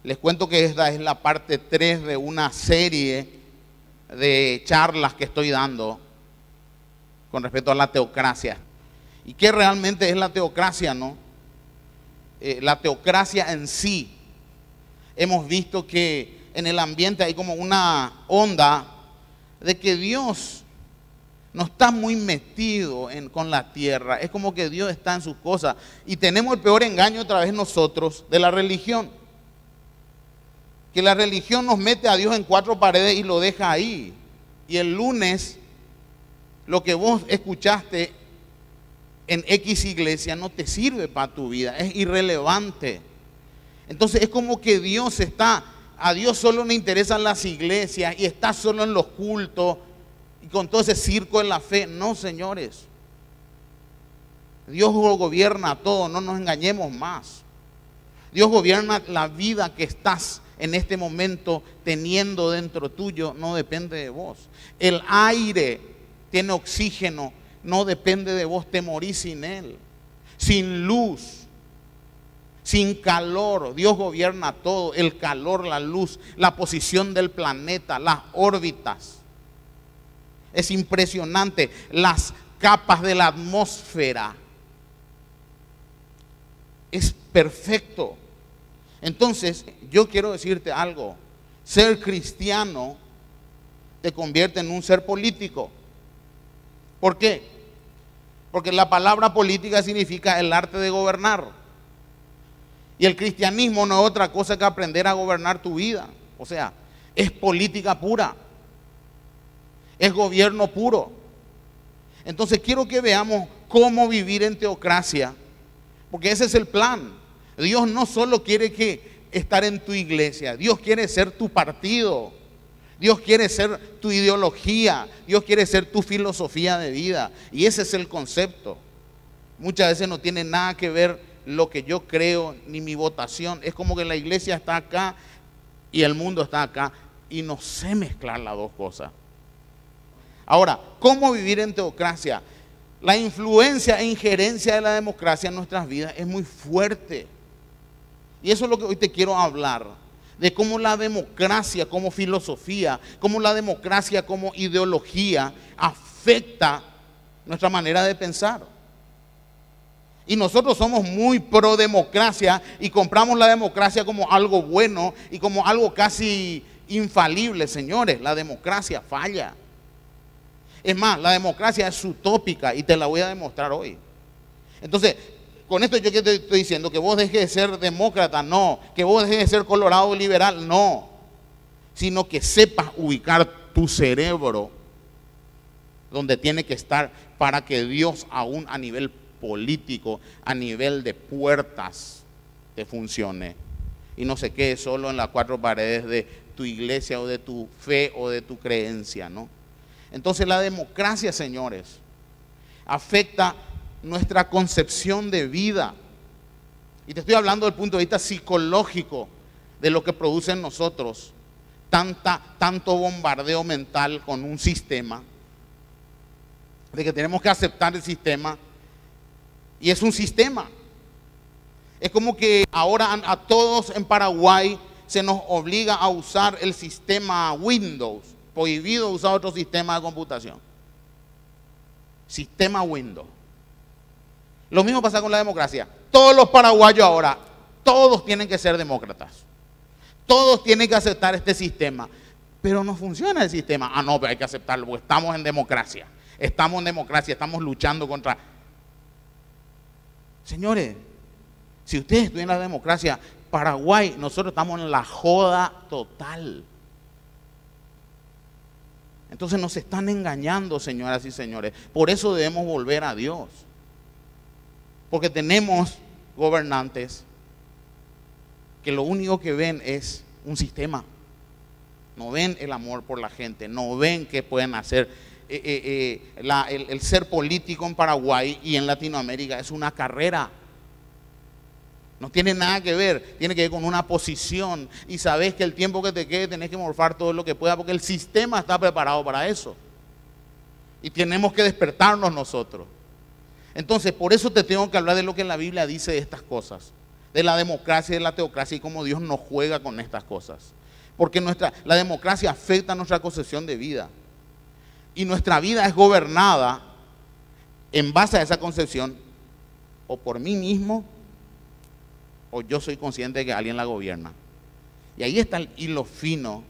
Les cuento que esta es la parte 3 de una serie de charlas que estoy dando con respecto a la teocracia. ¿Y qué realmente es la teocracia, no? La teocracia en sí. Hemos visto que en el ambiente hay como una onda de que Dios no está muy metido con la tierra. Es como que Dios está en sus cosas. Y tenemos el peor engaño otra vez nosotros de la religión. Que la religión nos mete a Dios en 4 paredes y lo deja ahí. Y el lunes, lo que vos escuchaste en X iglesia no te sirve para tu vida, es irrelevante. Entonces es como que a Dios solo le interesan las iglesias y está solo en los cultos y con todo ese circo en la fe. No, señores. Dios gobierna todo, no nos engañemos más. Dios gobierna la vida que estás en este momento teniendo dentro tuyo, no depende de vos. El aire tiene oxígeno, no depende de vos, te morís sin él. Sin luz, sin calor, Dios gobierna todo, el calor, la luz, la posición del planeta, las órbitas. Es impresionante, las capas de la atmósfera. Es perfecto. Entonces, yo quiero decirte algo, ser cristiano te convierte en un ser político. ¿Por qué? Porque la palabra política significa el arte de gobernar. Y el cristianismo no es otra cosa que aprender a gobernar tu vida. O sea, es política pura. Es gobierno puro. Entonces quiero que veamos cómo vivir en teocracia. Porque ese es el plan. Dios no solo quiere estar en tu iglesia. Dios quiere ser tu partido. Dios quiere ser tu ideología, Dios quiere ser tu filosofía de vida. Y ese es el concepto. Muchas veces no tiene nada que ver lo que yo creo ni mi votación. Es como que la iglesia está acá y el mundo está acá y no sé mezclar las dos cosas. Ahora, ¿cómo vivir en teocracia? La influencia e injerencia de la democracia en nuestras vidas es muy fuerte. Y eso es lo que hoy te quiero hablar. De cómo la democracia como filosofía, cómo la democracia como ideología afecta nuestra manera de pensar. Y nosotros somos muy pro democracia y compramos la democracia como algo bueno y como algo casi infalible. Señores, la democracia falla. Es más, la democracia es utópica y te la voy a demostrar hoy. Entonces, con esto yo que te estoy diciendo, que vos dejes de ser demócrata, no. Que vos dejes de ser colorado liberal, no. Sino que sepas ubicar tu cerebro donde tiene que estar para que Dios, aún a nivel político, a nivel de puertas, te funcione. Y no se quede solo en las 4 paredes de tu iglesia o de tu fe o de tu creencia, ¿no? Entonces la democracia, señores, afecta nuestra concepción de vida. Y te estoy hablando del punto de vista psicológico de lo que produce en nosotros tanto bombardeo mental con un sistema, de que tenemos que aceptar el sistema, y es un sistema. Es como que ahora a todos en Paraguay se nos obliga a usar el sistema Windows, prohibido usar otro sistema de computación. Sistema Windows. Lo mismo pasa con la democracia. Todos los paraguayos ahora, todos tienen que ser demócratas. Todos tienen que aceptar este sistema. Pero no funciona el sistema. Ah, no, pero hay que aceptarlo porque estamos en democracia. Estamos en democracia, estamos luchando contra... Señores, si ustedes estudian la democracia, Paraguay, nosotros estamos en la joda total. Entonces nos están engañando, señoras y señores. Por eso debemos volver a Dios. Porque tenemos gobernantes que lo único que ven es un sistema. No ven el amor por la gente, no ven qué pueden hacer. El ser político en Paraguay y en Latinoamérica es una carrera. No tiene nada que ver, tiene que ver con una posición. Y sabes que el tiempo que te quede tenés que morfar todo lo que pueda, porque el sistema está preparado para eso. Y tenemos que despertarnos nosotros. Entonces, por eso te tengo que hablar de lo que la Biblia dice de estas cosas. de la democracia y de la teocracia y cómo Dios nos juega con estas cosas. Porque la democracia afecta a nuestra concepción de vida. Y nuestra vida es gobernada en base a esa concepción, o por mí mismo, o yo soy consciente de que alguien la gobierna. Y ahí está el hilo fino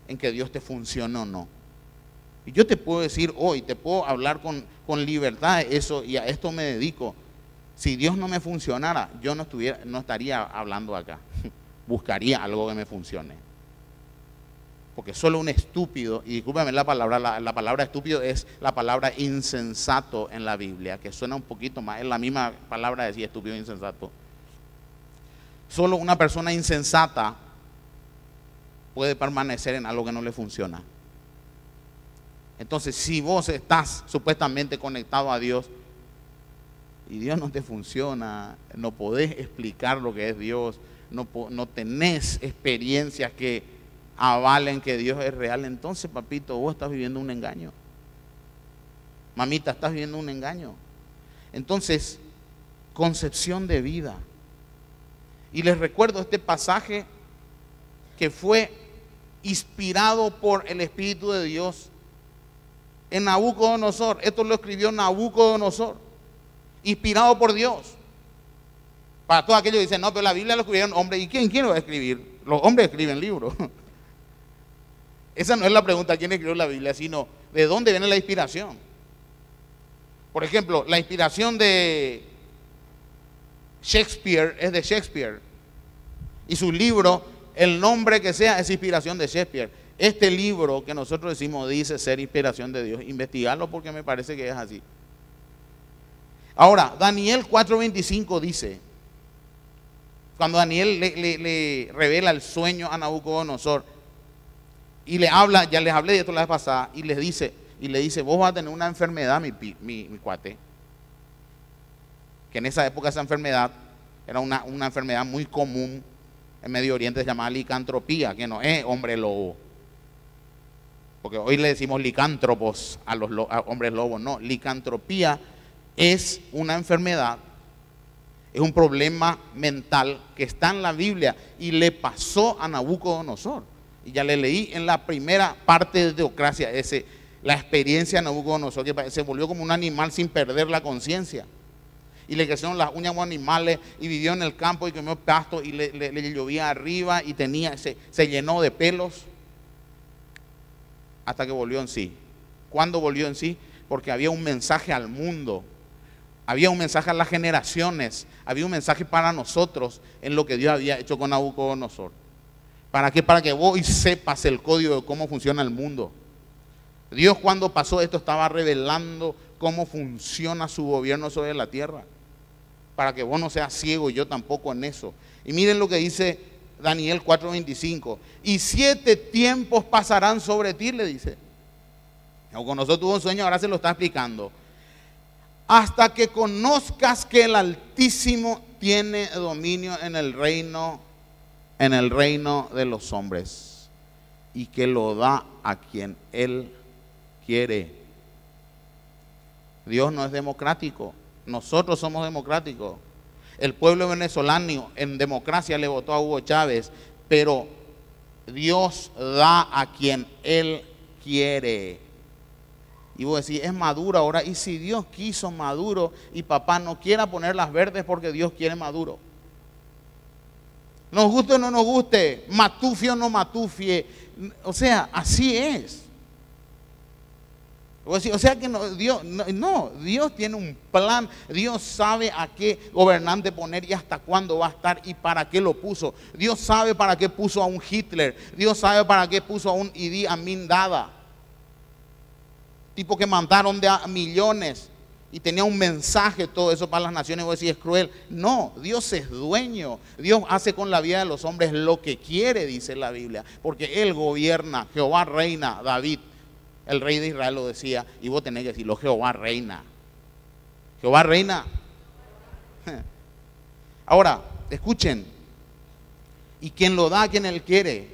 en que Dios te funcione o no. Y yo te puedo decir hoy, te puedo hablar con libertad de eso, y a esto me dedico. Si Dios no me funcionara, yo no estaría hablando acá. Buscaría algo que me funcione. Porque solo un estúpido, y discúlpeme la palabra estúpido es la palabra insensato en la Biblia, que suena un poquito más, es la misma palabra de decir estúpido e insensato. Solo una persona insensata puede permanecer en algo que no le funciona. Entonces, si vos estás supuestamente conectado a Dios y Dios no te funciona, no podés explicar lo que es Dios, no tenés experiencias que avalen que Dios es real, entonces, papito, vos estás viviendo un engaño. Mamita, estás viviendo un engaño. Entonces, concepción de vida. Y les recuerdo este pasaje que fue inspirado por el Espíritu de Dios en Nabucodonosor. Esto lo escribió Nabucodonosor, inspirado por Dios. Para todos aquellos que dicen, no, pero la Biblia lo escribieron hombres. ¿Y quién lo va a escribir? Los hombres escriben libros. Esa no es la pregunta, ¿quién escribió la Biblia? Sino, ¿de dónde viene la inspiración? Por ejemplo, la inspiración de Shakespeare es de Shakespeare. Y su libro, el nombre que sea, es inspiración de Shakespeare. Este libro que nosotros decimos dice ser inspiración de Dios. Investigarlo porque me parece que es así. Ahora, Daniel 4:25 dice, cuando Daniel le revela el sueño a Nabucodonosor y le habla, ya les hablé de esto la vez pasada, y le dice, vos vas a tener una enfermedad, mi cuate. Que en esa época esa enfermedad era una enfermedad muy común en Medio Oriente, se llamaba licantropía, que no es hombre lobo. Porque hoy le decimos licántropos a hombres lobos. No, licantropía es una enfermedad, es un problema mental que está en la Biblia y le pasó a Nabucodonosor. Y ya le leí en la primera parte de Teocracia, la experiencia de Nabucodonosor, que se volvió como un animal sin perder la conciencia. Y le crecieron las uñas como animales y vivió en el campo y comió pasto y le llovía arriba y se llenó de pelos hasta que volvió en sí. ¿Cuándo volvió en sí? Porque había un mensaje al mundo, había un mensaje a las generaciones, había un mensaje para nosotros en lo que Dios había hecho con Nabucodonosor. ¿Para qué? Para que vos sepas el código de cómo funciona el mundo. Dios, cuando pasó esto, estaba revelando cómo funciona su gobierno sobre la tierra, para que vos no seas ciego y yo tampoco en eso. Y miren lo que dice Daniel 4:25. Y 7 tiempos pasarán sobre ti, le dice. Nabucodonosor tuvo un sueño, ahora se lo está explicando. Hasta que conozcas que el Altísimo tiene dominio en el reino de los hombres, y que lo da a quien Él quiere. Dios no es democrático, nosotros somos democráticos. El pueblo venezolano en democracia le votó a Hugo Chávez, pero Dios da a quien Él quiere. Y vos decís, es Maduro ahora. Y si Dios quiso Maduro y papá no quiera poner las verdes porque Dios quiere Maduro. Nos guste o no nos guste, matufie o no matufie, o sea, así es. O sea que Dios tiene un plan, Dios sabe a qué gobernante poner y hasta cuándo va a estar y para qué lo puso. Dios sabe para qué puso a un Hitler, Dios sabe para qué puso a un Idi Amin Dada, tipo que mandaron de a millones y tenía un mensaje, todo eso para las naciones. Vos decís, es cruel. No, Dios es dueño. Dios hace con la vida de los hombres lo que quiere, dice la Biblia, porque Él gobierna. Jehová reina. David, el rey de Israel, lo decía, y vos tenés que decirlo, Jehová reina. Jehová reina. Ahora, escuchen, y quien lo da a quien Él quiere.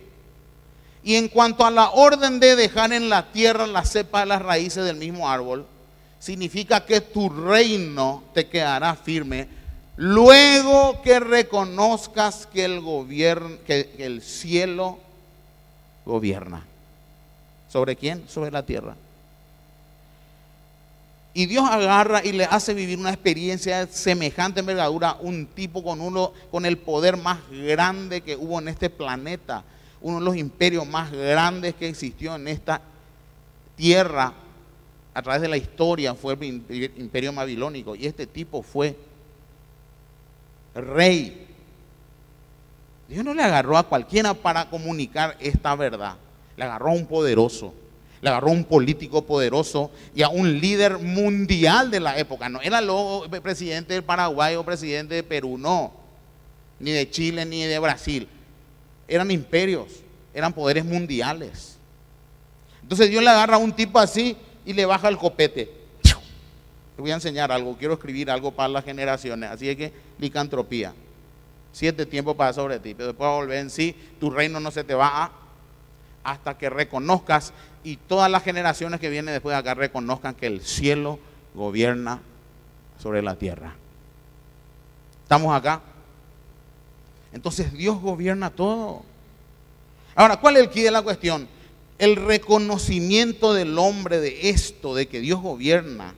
Y en cuanto a la orden de dejar en la tierra la cepa de las raíces del mismo árbol, significa que tu reino te quedará firme. luego que reconozcas que el cielo gobierna. ¿Sobre quién? Sobre la tierra. Y Dios agarra y le hace vivir una experiencia de semejante envergadura, un tipo con el poder más grande que hubo en este planeta, uno de los imperios más grandes que existió en esta tierra a través de la historia, fue el imperio babilónico, y este tipo fue rey. Dios no le agarró a cualquiera para comunicar esta verdad, le agarró a un poderoso. Le agarró a un político poderoso y a un líder mundial de la época. No era el presidente del Paraguay o presidente de Perú, no. Ni de Chile ni de Brasil. Eran imperios, eran poderes mundiales. Entonces Dios le agarra a un tipo así y le baja el copete. Te voy a enseñar algo, quiero escribir algo para las generaciones. Así es que licantropía. 7 tiempos para sobre ti, pero después va a volver en sí. Tu reino no se te va hasta que reconozcas, y todas las generaciones que vienen después de acá reconozcan que el cielo gobierna sobre la tierra. ¿Estamos acá? Entonces Dios gobierna todo. Ahora, ¿cuál es el quid de la cuestión? El reconocimiento del hombre de esto, de que Dios gobierna,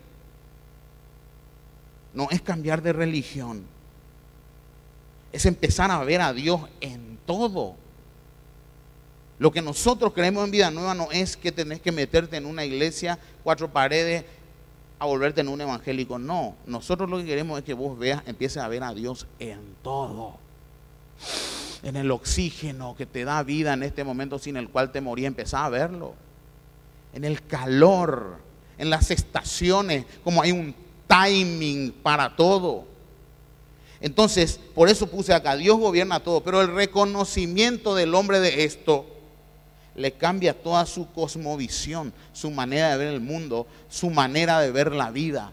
no es cambiar de religión, es empezar a ver a Dios en todo. Lo que nosotros creemos en Vida Nueva no es que tenés que meterte en una iglesia, 4 paredes, a volverte en un evangélico. No, nosotros lo que queremos es que vos empieces a ver a Dios en todo. En el oxígeno que te da vida en este momento sin el cual te moría, empezá a verlo. En el calor, en las estaciones, como hay un timing para todo. Entonces, por eso puse acá, Dios gobierna todo, pero el reconocimiento del hombre de esto le cambia toda su cosmovisión, su manera de ver el mundo, su manera de ver la vida.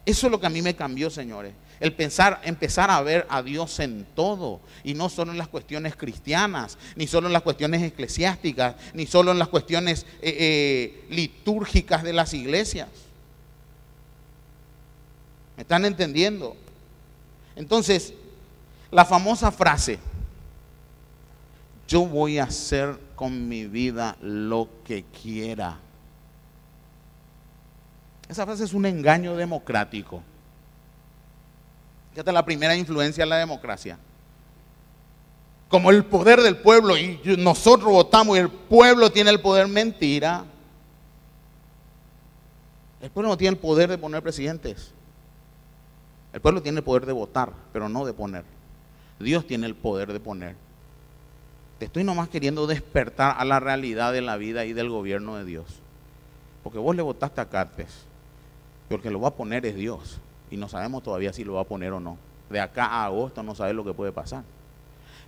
Eso es lo que a mí me cambió, señores. El empezar a ver a Dios en todo, y no solo en las cuestiones cristianas, ni solo en las cuestiones eclesiásticas, ni solo en las cuestiones litúrgicas de las iglesias. ¿Me están entendiendo? Entonces, la famosa frase, yo voy a hacer con mi vida lo que quiera. Esa frase es un engaño democrático. Esta es la primera influencia de la democracia. Como el poder del pueblo, y nosotros votamos y el pueblo tiene el poder. Mentira. El pueblo no tiene el poder de poner presidentes. El pueblo tiene el poder de votar, pero no de poner. Dios tiene el poder de poner. Te estoy nomás queriendo despertar a la realidad de la vida y del gobierno de Dios. Porque vos le votaste a Cartes, pero el que lo va a poner es Dios. Y no sabemos todavía si lo va a poner o no. De acá a agosto no sabes lo que puede pasar.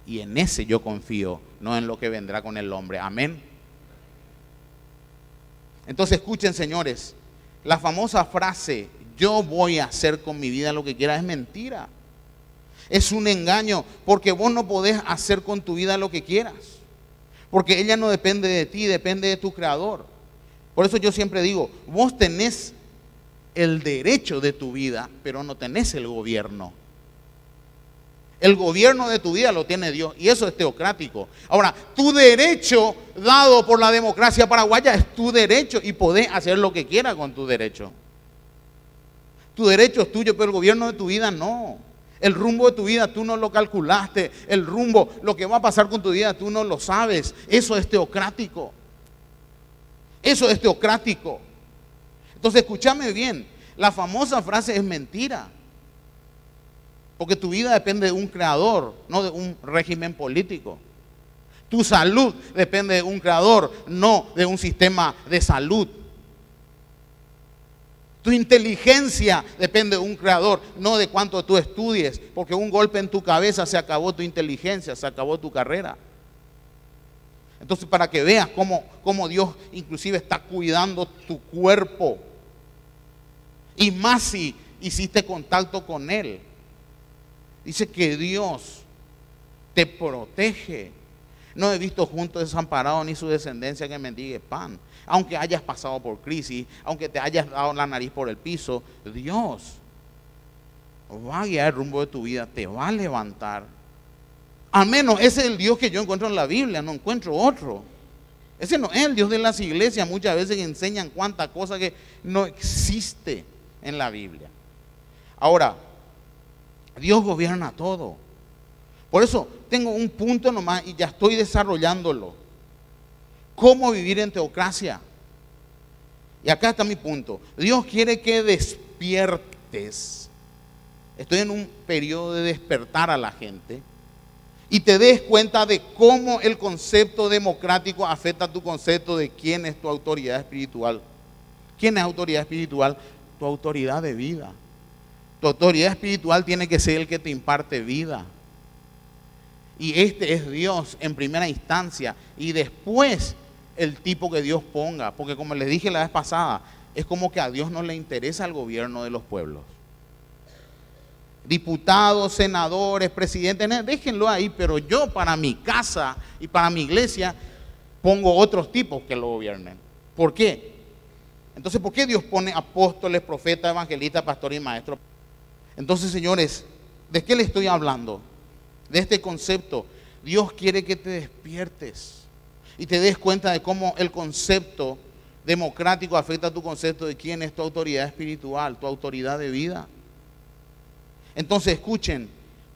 Y en ese yo confío, no en lo que vendrá con el hombre. Amén. Entonces escuchen, señores, la famosa frase, yo voy a hacer con mi vida lo que quiera, es mentira. Es un engaño, porque vos no podés hacer con tu vida lo que quieras. Porque ella no depende de ti, depende de tu creador. Por eso yo siempre digo, vos tenés el derecho de tu vida, pero no tenés el gobierno. El gobierno de tu vida lo tiene Dios, y eso es teocrático. Ahora, tu derecho dado por la democracia paraguaya es tu derecho, y podés hacer lo que quieras con tu derecho. Tu derecho es tuyo, pero el gobierno de tu vida no. El rumbo de tu vida tú no lo calculaste. El rumbo, lo que va a pasar con tu vida tú no lo sabes. Eso es teocrático. Eso es teocrático. Entonces escúchame bien, la famosa frase es mentira. Porque tu vida depende de un creador, no de un régimen político. Tu salud depende de un creador, no de un sistema de salud. Tu inteligencia depende de un creador, no de cuánto tú estudies, porque un golpe en tu cabeza se acabó tu inteligencia, se acabó tu carrera. Entonces, para que veas cómo Dios inclusive está cuidando tu cuerpo, y más si hiciste contacto con Él. Dice que Dios te protege. No he visto junto desamparado ni su descendencia que mendigue pan. Aunque hayas pasado por crisis, aunque te hayas dado la nariz por el piso, Dios va a guiar el rumbo de tu vida, te va a levantar. Al menos ese es el Dios que yo encuentro en la Biblia, no encuentro otro. Ese no es el Dios de las iglesias, muchas veces enseñan cuánta cosa que no existe en la Biblia. Ahora, Dios gobierna todo. Por eso tengo un punto nomás y ya estoy desarrollándolo. ¿Cómo vivir en teocracia? Y acá está mi punto. Dios quiere que despiertes. Estoy en un periodo de despertar a la gente y te des cuenta de cómo el concepto democrático afecta a tu concepto de quién es tu autoridad espiritual. ¿Quién es autoridad espiritual? Tu autoridad de vida. Tu autoridad espiritual tiene que ser el que te imparte vida. Y este es Dios en primera instancia y después el tipo que Dios ponga. Porque como les dije la vez pasada, es como que a Dios no le interesa el gobierno de los pueblos. Diputados, senadores, presidentes, déjenlo ahí, pero yo para mi casa y para mi iglesia pongo otros tipos que lo gobiernen. ¿Por qué? Entonces, ¿por qué Dios pone apóstoles, profetas, evangelistas, pastores y maestros? Entonces, señores, ¿de qué le estoy hablando? De este concepto. Dios quiere que te despiertes y te des cuenta de cómo el concepto democrático afecta a tu concepto de quién es tu autoridad espiritual, tu autoridad de vida. Entonces, escuchen,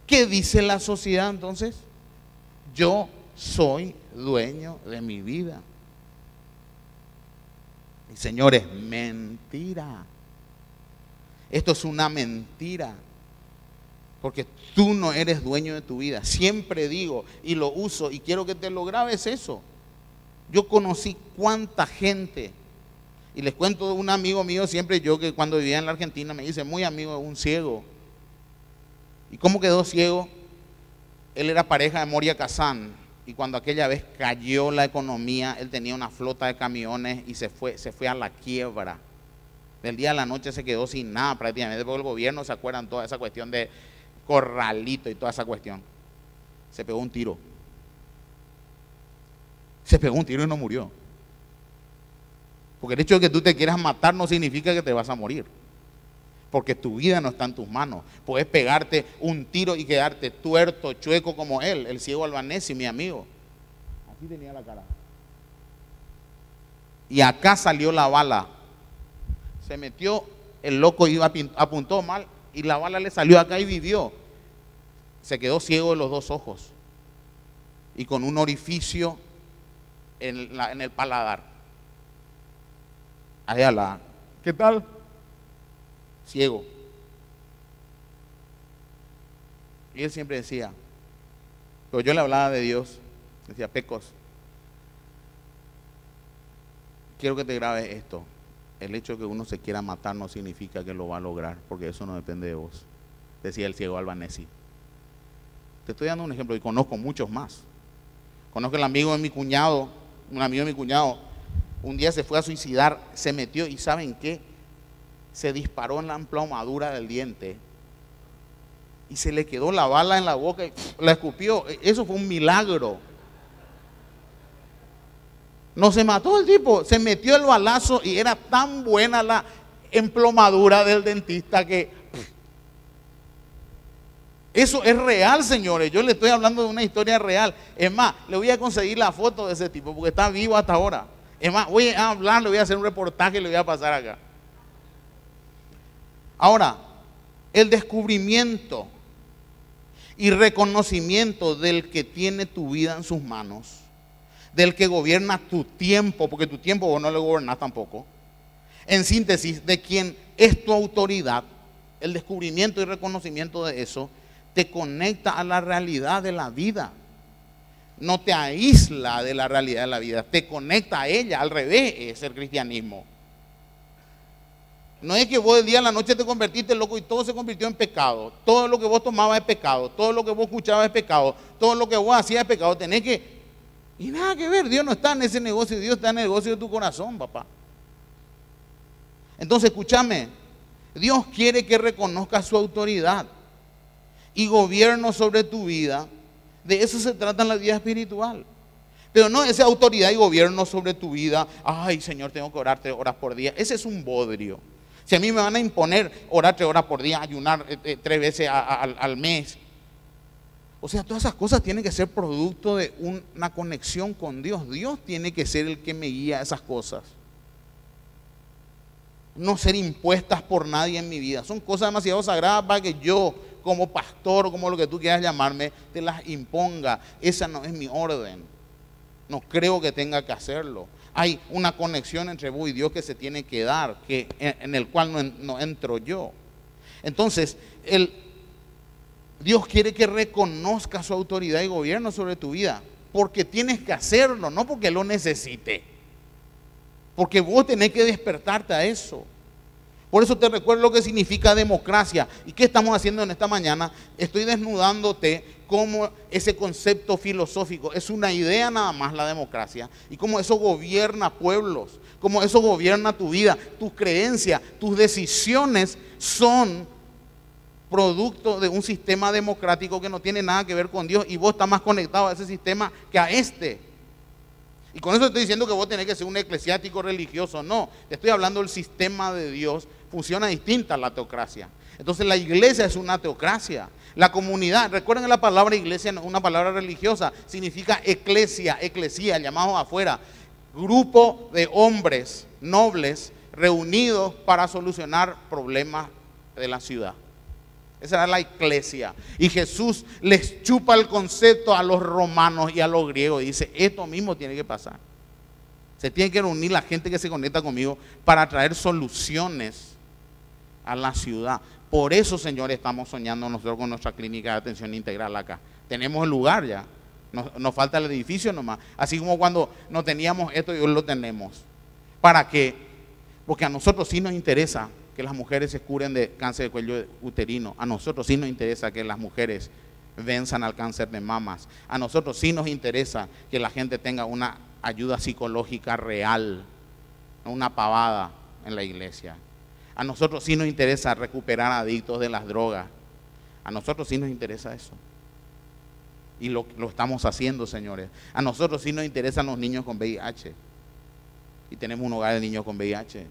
¿qué dice la sociedad entonces? Yo soy dueño de mi vida. Y señores, mentira. Esto es una mentira. Porque tú no eres dueño de tu vida. Siempre digo y lo uso y quiero que te lo grabes eso. Yo conocí cuánta gente. Y les cuento de un amigo mío, siempre yo que cuando vivía en la Argentina me dice, muy amigo de un ciego. ¿Y cómo quedó ciego? Él era pareja de Moria Kazán. Y cuando aquella vez cayó la economía, él tenía una flota de camiones y se fue a la quiebra. Del día a la noche se quedó sin nada prácticamente, porque el gobierno, ¿se acuerdan toda esa cuestión de corralito y toda esa cuestión? Se pegó un tiro. Se pegó un tiro y no murió. Porque el hecho de que tú te quieras matar no significa que te vas a morir. Porque tu vida no está en tus manos. Puedes pegarte un tiro y quedarte tuerto, chueco como él, el ciego albanesi, mi amigo. Así tenía la cara. Y acá salió la bala. Se metió, el loco apuntó mal y la bala le salió acá y vivió. Se quedó ciego de los dos ojos y con un orificio en el paladar. Allá ¿qué tal? Ciego. Y él siempre decía, pero yo le hablaba de Dios, decía, Pecos, quiero que te grabes esto. El hecho de que uno se quiera matar no significa que lo va a lograr, porque eso no depende de vos, decía el ciego albanesi. Te estoy dando un ejemplo y conozco muchos más. Conozco el amigo de mi cuñado, un amigo de mi cuñado, un día se fue a suicidar, se metió y ¿saben qué? Se disparó en la emplomadura del diente y se le quedó la bala en la boca y la escupió. Eso fue un milagro. No se mató el tipo, se metió el balazo y era tan buena la emplomadura del dentista que eso es real, señores. Yo le estoy hablando de una historia real. Es más, le voy a conseguir la foto de ese tipo porque está vivo hasta ahora. Es más, voy a hablar, le voy a hacer un reportaje y le voy a pasar acá. Ahora, el descubrimiento y reconocimiento del que tiene tu vida en sus manos, del que gobierna tu tiempo, porque tu tiempo vos no lo gobernás tampoco. En síntesis, de quien es tu autoridad, el descubrimiento y reconocimiento de eso, te conecta a la realidad de la vida. No te aísla de la realidad de la vida, te conecta a ella, al revés es el cristianismo. No es que vos del día a la noche te convertiste loco y todo se convirtió en pecado. Todo lo que vos tomabas es pecado, todo lo que vos escuchabas es pecado, todo lo que vos hacías es pecado. Tenés que... Y nada que ver, Dios no está en ese negocio, Dios está en el negocio de tu corazón, papá. Entonces, escúchame, Dios quiere que reconozcas su autoridad y gobierno sobre tu vida. De eso se trata en la vida espiritual. Pero no esa autoridad y gobierno sobre tu vida. Ay, Señor, tengo que orar 3 horas por día. Ese es un bodrio. Si a mí me van a imponer orar 3 horas por día, ayunar 3 veces al mes. O sea, todas esas cosas tienen que ser producto de una conexión con Dios. Dios tiene que ser el que me guía a esas cosas. No ser impuestas por nadie en mi vida. Son cosas demasiado sagradas para que yo, como pastor o como lo que tú quieras llamarme, te las imponga. Esa no es mi orden. No creo que tenga que hacerlo. Hay una conexión entre vos y Dios que se tiene que dar, en el cual no entro yo. Entonces, Dios quiere que reconozca su autoridad y gobierno sobre tu vida, porque tienes que hacerlo, no porque lo necesite. Porque vos tenés que despertarte a eso. Por eso te recuerdo lo que significa democracia. ¿Y qué estamos haciendo en esta mañana? Estoy desnudándote cómo ese concepto filosófico es una idea nada más, la democracia, y cómo eso gobierna pueblos, cómo eso gobierna tu vida, tus creencias, tus decisiones son producto de un sistema democrático que no tiene nada que ver con Dios, y vos estás más conectado a ese sistema que a este. Y con eso estoy diciendo que vos tenés que ser un eclesiástico religioso. No, te estoy hablando del sistema de Dios. Funciona distinta a la teocracia. Entonces la iglesia es una teocracia. La comunidad, recuerden que la palabra iglesia no es una palabra religiosa, significa eclesía, llamados afuera. Grupo de hombres nobles reunidos para solucionar problemas de la ciudad. Esa era la iglesia. Y Jesús les chupa el concepto a los romanos y a los griegos. Y dice, esto mismo tiene que pasar. Se tiene que reunir la gente que se conecta conmigo para traer soluciones a la ciudad. Por eso, señores, estamos soñando nosotros con nuestra clínica de atención integral acá. Tenemos el lugar ya. Nos falta el edificio nomás. Así como cuando no teníamos esto y hoy lo tenemos. ¿Para qué? Porque a nosotros sí nos interesa que las mujeres se curen de cáncer de cuello uterino. A nosotros sí nos interesa que las mujeres venzan al cáncer de mamas. A nosotros sí nos interesa que la gente tenga una ayuda psicológica real, no una pavada en la iglesia. A nosotros sí nos interesa recuperar adictos de las drogas. A nosotros sí nos interesa eso. Y lo estamos haciendo, señores. A nosotros sí nos interesan los niños con VIH. Y tenemos un hogar de niños con VIH.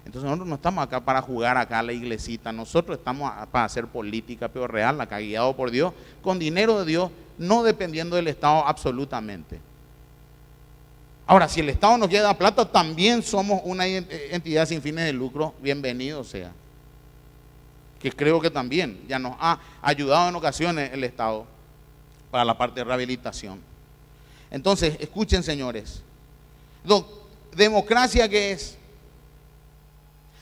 Entonces nosotros no estamos acá para jugar acá a la iglesita, nosotros estamos para hacer política, pero real, acá guiado por Dios, con dinero de Dios, no dependiendo del Estado absolutamente. Ahora, si el Estado nos quiere dar plata, también somos una entidad sin fines de lucro, bienvenido sea. Que creo que también ya nos ha ayudado en ocasiones el Estado para la parte de rehabilitación. Entonces, escuchen, señores, democracia, ¿qué es?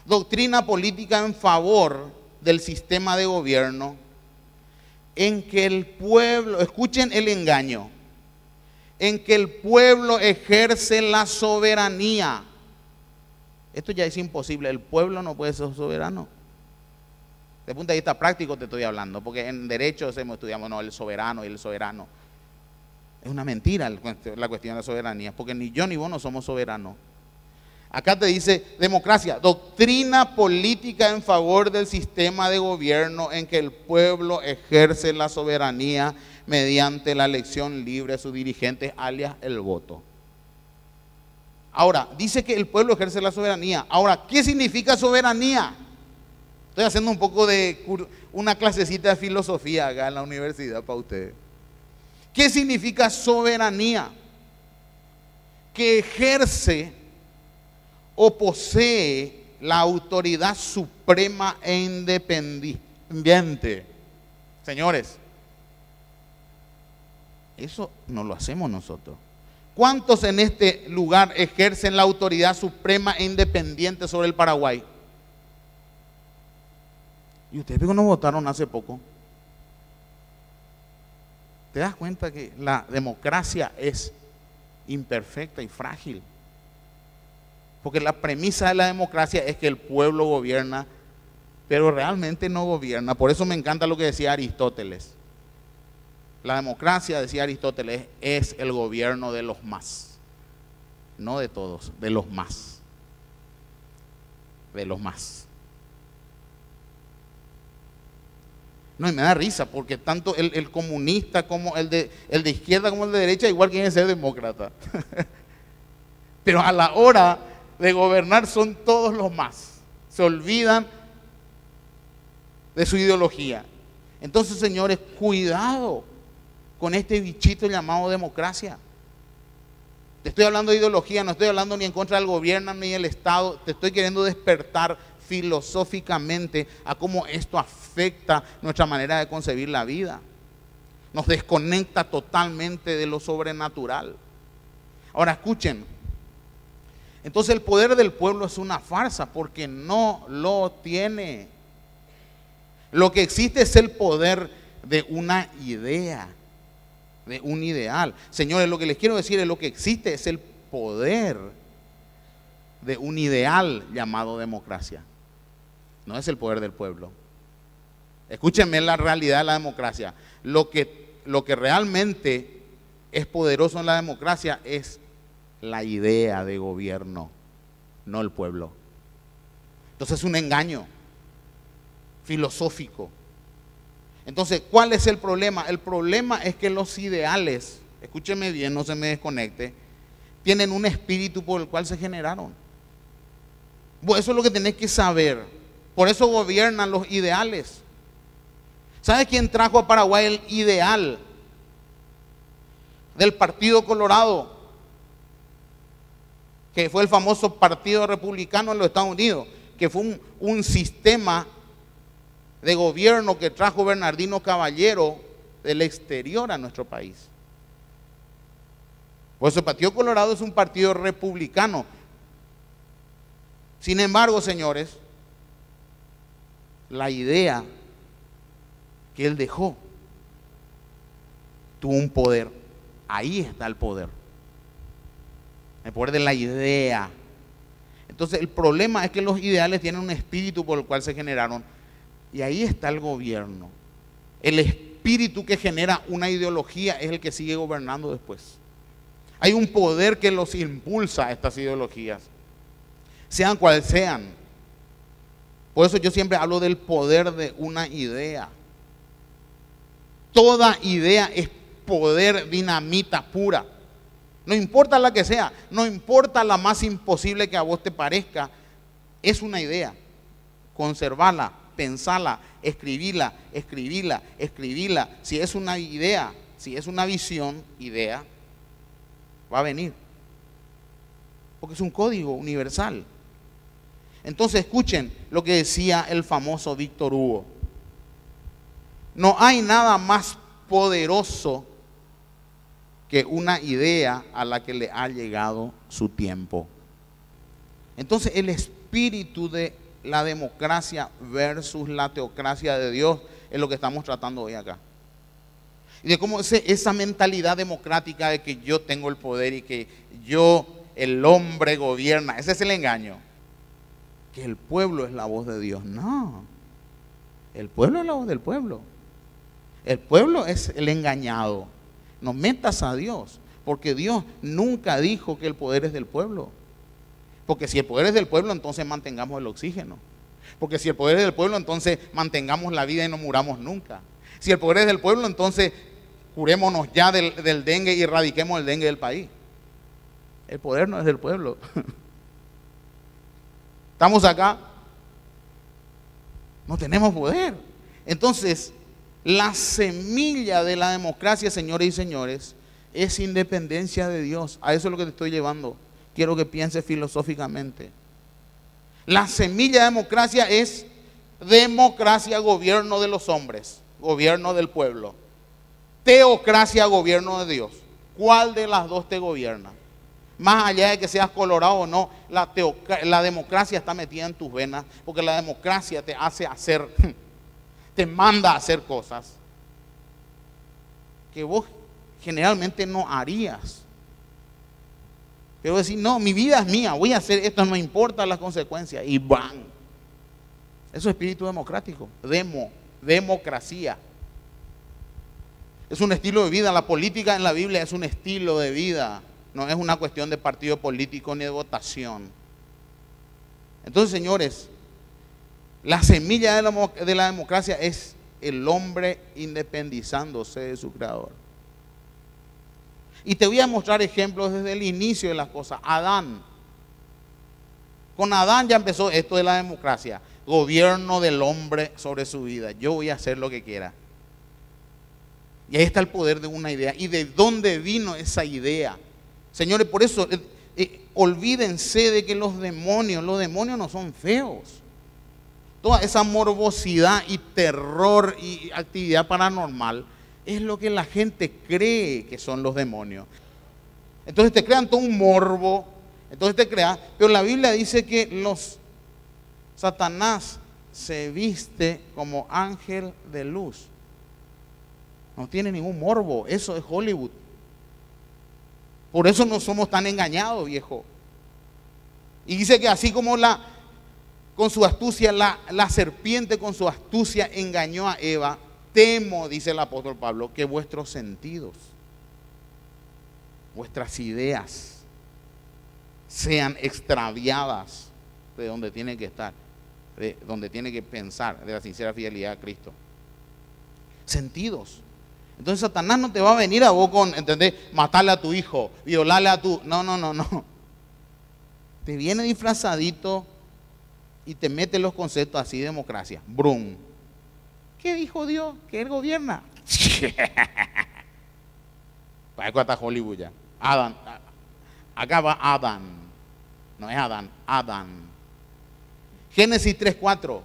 Doctrina política en favor del sistema de gobierno en que el pueblo, escuchen el engaño, en que el pueblo ejerce la soberanía. Esto ya es imposible, el pueblo no puede ser soberano. Desde el punto de vista práctico te estoy hablando, porque en derecho estudiamos, no, el soberano y el soberano. Es una mentira la cuestión de la soberanía, porque ni yo ni vos no somos soberanos. Acá te dice democracia, doctrina política en favor del sistema de gobierno en que el pueblo ejerce la soberanía mediante la elección libre de sus dirigentes, alias el voto. Ahora, dice que el pueblo ejerce la soberanía. Ahora, ¿qué significa soberanía? Estoy haciendo un poco de una clasecita de filosofía acá en la universidad para ustedes. ¿Qué significa soberanía? Que ejerce o posee la autoridad suprema e independiente. Señores, eso no lo hacemos nosotros. ¿Cuántos en este lugar ejercen la autoridad suprema e independiente sobre el Paraguay? Y ustedes no votaron hace poco. ¿Te das cuenta que la democracia es imperfecta y frágil? Porque la premisa de la democracia es que el pueblo gobierna, pero realmente no gobierna. Por eso me encanta lo que decía Aristóteles. La democracia, decía Aristóteles, es el gobierno de los más. No de todos, de los más. De los más. No, y me da risa porque tanto el comunista como el de izquierda como el de derecha igual quieren ser demócrata. Pero a la hora de gobernar son todos los más. Se olvidan de su ideología. Entonces, señores, cuidado con este bichito llamado democracia. Te estoy hablando de ideología, no estoy hablando ni en contra del gobierno ni del Estado. Te estoy queriendo despertar filosóficamente a cómo esto afecta nuestra manera de concebir la vida. Nos desconecta totalmente de lo sobrenatural. Ahora escuchen. Entonces el poder del pueblo es una farsa porque no lo tiene. Lo que existe es el poder de una idea, de un ideal. Señores, lo que les quiero decir es lo que existe es el poder de un ideal llamado democracia. No es el poder del pueblo. Escúchenme la realidad de la democracia. Lo que realmente es poderoso en la democracia es la idea de gobierno, no el pueblo. Entonces es un engaño filosófico. Entonces, ¿cuál es el problema? El problema es que los ideales, escúcheme bien, no se me desconecte, tienen un espíritu por el cual se generaron. Bueno, eso es lo que tenés que saber. Por eso gobiernan los ideales. ¿Sabe quién trajo a Paraguay el ideal del Partido Colorado? Que fue el famoso Partido Republicano en los Estados Unidos, que fue un sistema de gobierno que trajo Bernardino Caballero del exterior a nuestro país. Pues el Partido Colorado es un partido republicano. Sin embargo, señores, la idea que él dejó tuvo un poder. Ahí está el poder de la idea. Entonces el problema es que los ideales tienen un espíritu por el cual se generaron. Y ahí está el gobierno. El espíritu que genera una ideología es el que sigue gobernando después. Hay un poder que los impulsa a estas ideologías, sean cuales sean. Por eso yo siempre hablo del poder de una idea. Toda idea es poder, dinamita pura. No importa la que sea, no importa la más imposible que a vos te parezca, es una idea. Conservarla, pensarla, escribirla. Si es una idea, si es una visión, idea, va a venir. Porque es un código universal. Entonces escuchen lo que decía el famoso Víctor Hugo. No hay nada más poderoso que una idea a la que le ha llegado su tiempo. Entonces el espíritu de la democracia versus la teocracia de Dios es lo que estamos tratando hoy acá. Y de cómo esa mentalidad democrática de que yo tengo el poder y que yo, el hombre, gobierna, ese es el engaño. Que el pueblo es la voz de Dios. No, el pueblo es la voz del pueblo. El pueblo es el engañado. No metas a Dios, porque Dios nunca dijo que el poder es del pueblo. Porque si el poder es del pueblo, entonces mantengamos el oxígeno. Porque si el poder es del pueblo, entonces mantengamos la vida y no muramos nunca. Si el poder es del pueblo, entonces curémonos ya del dengue y erradiquemos el dengue del país. El poder no es del pueblo. ¿Estamos acá? No tenemos poder. Entonces, la semilla de la democracia, señores y señores, es independencia de Dios. A eso es lo que te estoy llevando. Quiero que pienses filosóficamente. La semilla de democracia es democracia, gobierno de los hombres, gobierno del pueblo. Teocracia, gobierno de Dios. ¿Cuál de las dos te gobierna? Más allá de que seas colorado o no, la democracia está metida en tus venas, porque la democracia te hace hacer, te manda a hacer cosas que vos generalmente no harías. Pero decir, no, mi vida es mía, voy a hacer esto, no importa las consecuencias. Y van. Eso es espíritu democrático. Democracia. Es un estilo de vida. La política en la Biblia es un estilo de vida. No es una cuestión de partido político ni de votación. Entonces, señores, la semilla de la democracia es el hombre independizándose de su creador. Y te voy a mostrar ejemplos desde el inicio de las cosas. Adán Con Adán ya empezó esto de la democracia. Gobierno del hombre sobre su vida. Yo voy a hacer lo que quiera. Y ahí está el poder de una idea. ¿Y de dónde vino esa idea? Señores, por eso olvídense de que los demonios no son feos. Toda esa morbosidad y terror y actividad paranormal es lo que la gente cree que son los demonios. Entonces te crean todo un morbo, pero la Biblia dice que Satanás se viste como ángel de luz. No tiene ningún morbo, eso es Hollywood. Por eso no somos tan engañados, viejo. Y dice que así como con su astucia, la serpiente con su astucia engañó a Eva, temo, dice el apóstol Pablo, que vuestros sentidos, vuestras ideas sean extraviadas de donde tiene que estar, de donde tiene que pensar, de la sincera fidelidad a Cristo. Sentidos. Entonces Satanás no te va a venir a vos con, ¿entendés? Matarle a tu hijo, violarle a tu... No. Te viene disfrazadito y te mete los conceptos así de democracia. Brum. ¿Qué dijo Dios? Que Él gobierna. Para eso está Hollywood ya. Adán. Acá va Adán. No es Adán, Adán. Génesis 3:4.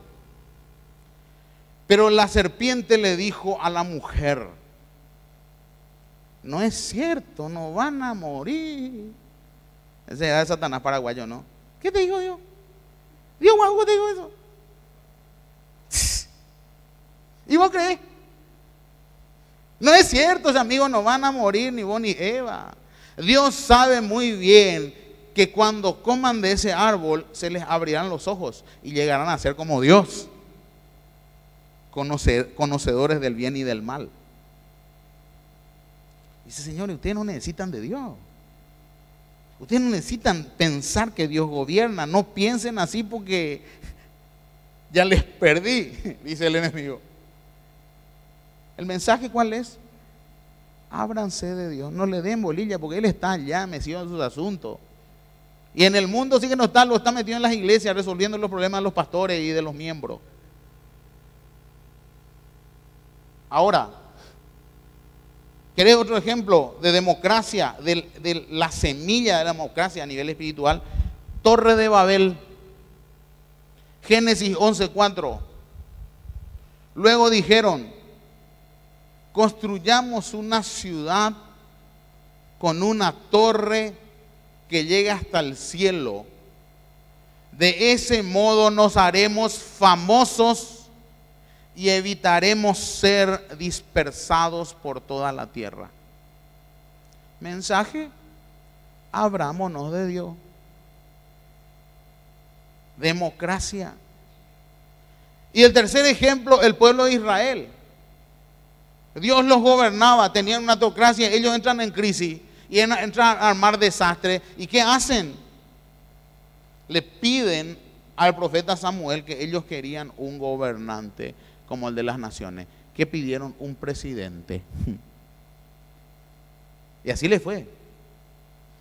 Pero la serpiente le dijo a la mujer: no es cierto, no van a morir. Ese era de Satanás paraguayo, ¿no? ¿Qué te dijo Dios? Dios guapo te dijo eso. ¿Y vos crees? No es cierto, ese amigo, no van a morir ni vos ni Eva. Dios sabe muy bien que cuando coman de ese árbol se les abrirán los ojos y llegarán a ser como Dios, conocedores del bien y del mal. Dice: señores, ustedes no necesitan de Dios. Ustedes no necesitan pensar que Dios gobierna. No piensen así porque ya les perdí, dice el enemigo. ¿El mensaje cuál es? Ábranse de Dios, no le den bolilla porque Él está allá metido en sus asuntos. Y en el mundo sí que no está, lo está metido en las iglesias resolviendo los problemas de los pastores y de los miembros. Ahora, ¿querés otro ejemplo de democracia, de la semilla de la democracia a nivel espiritual? Torre de Babel, Génesis 11:4. Luego dijeron: construyamos una ciudad con una torre que llegue hasta el cielo. De ese modo nos haremos famosos y evitaremos ser dispersados por toda la tierra. Mensaje: abrámonos de Dios. Democracia. Y el tercer ejemplo, el pueblo de Israel. Dios los gobernaba, tenían una teocracia, ellos entran en crisis y entran a armar desastre. ¿Y qué hacen? Le piden al profeta Samuel que ellos querían un gobernante como el de las naciones. ¿Qué pidieron? Un presidente. Y así le fue.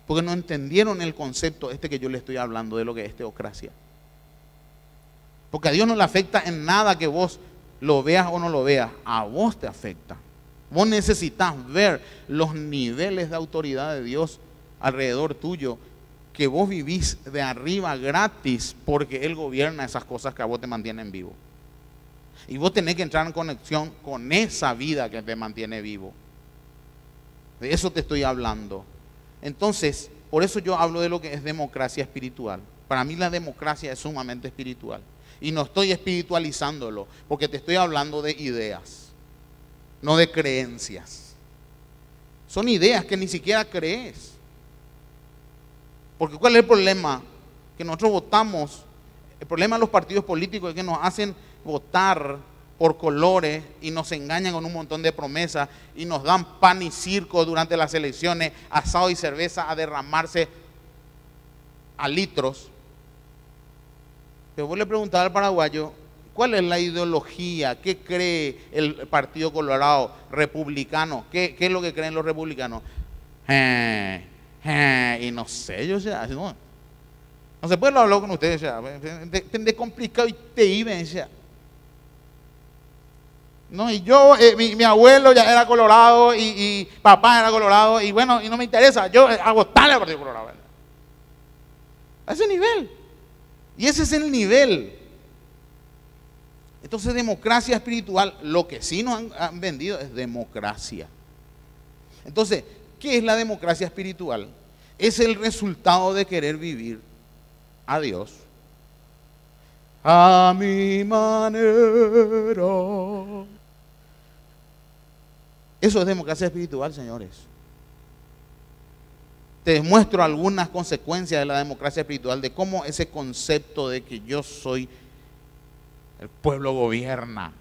Porque no entendieron el concepto que yo le estoy hablando de lo que es teocracia. Porque a Dios no le afecta en nada que vos lo veas o no lo veas, a vos te afecta. Vos necesitas ver los niveles de autoridad de Dios alrededor tuyo, que vos vivís de arriba gratis porque Él gobierna esas cosas que a vos te mantienen vivo. Y vos tenés que entrar en conexión con esa vida que te mantiene vivo. De eso te estoy hablando. Entonces, por eso yo hablo de lo que es democracia espiritual. Para mí la democracia es sumamente espiritual. Y no estoy espiritualizándolo, porque te estoy hablando de ideas, no de creencias. Son ideas que ni siquiera crees. Porque ¿cuál es el problema? Que nosotros votamos. El problema de los partidos políticos es que nos hacen votar por colores y nos engañan con un montón de promesas y nos dan pan y circo durante las elecciones, asado y cerveza a derramarse a litros. Pero vos le preguntás al paraguayo: ¿cuál es la ideología? ¿Qué cree el Partido Colorado republicano? ¿Qué es lo que creen los republicanos? Y no sé, yo sé, no. No se puede hablar con ustedes ya. Depende complicado y te iban ya. No, y yo, mi abuelo ya era colorado y papá era colorado y bueno, y no me interesa, yo hago tal al Partido Colorado. A ese nivel. Y ese es el nivel. Entonces, democracia espiritual, lo que sí nos han vendido es democracia. Entonces, ¿qué es la democracia espiritual? Es el resultado de querer vivir a Dios a mi manera. Eso es democracia espiritual, señores. Te muestro algunas consecuencias de la democracia espiritual, de cómo ese concepto de que yo soy, el pueblo gobierna,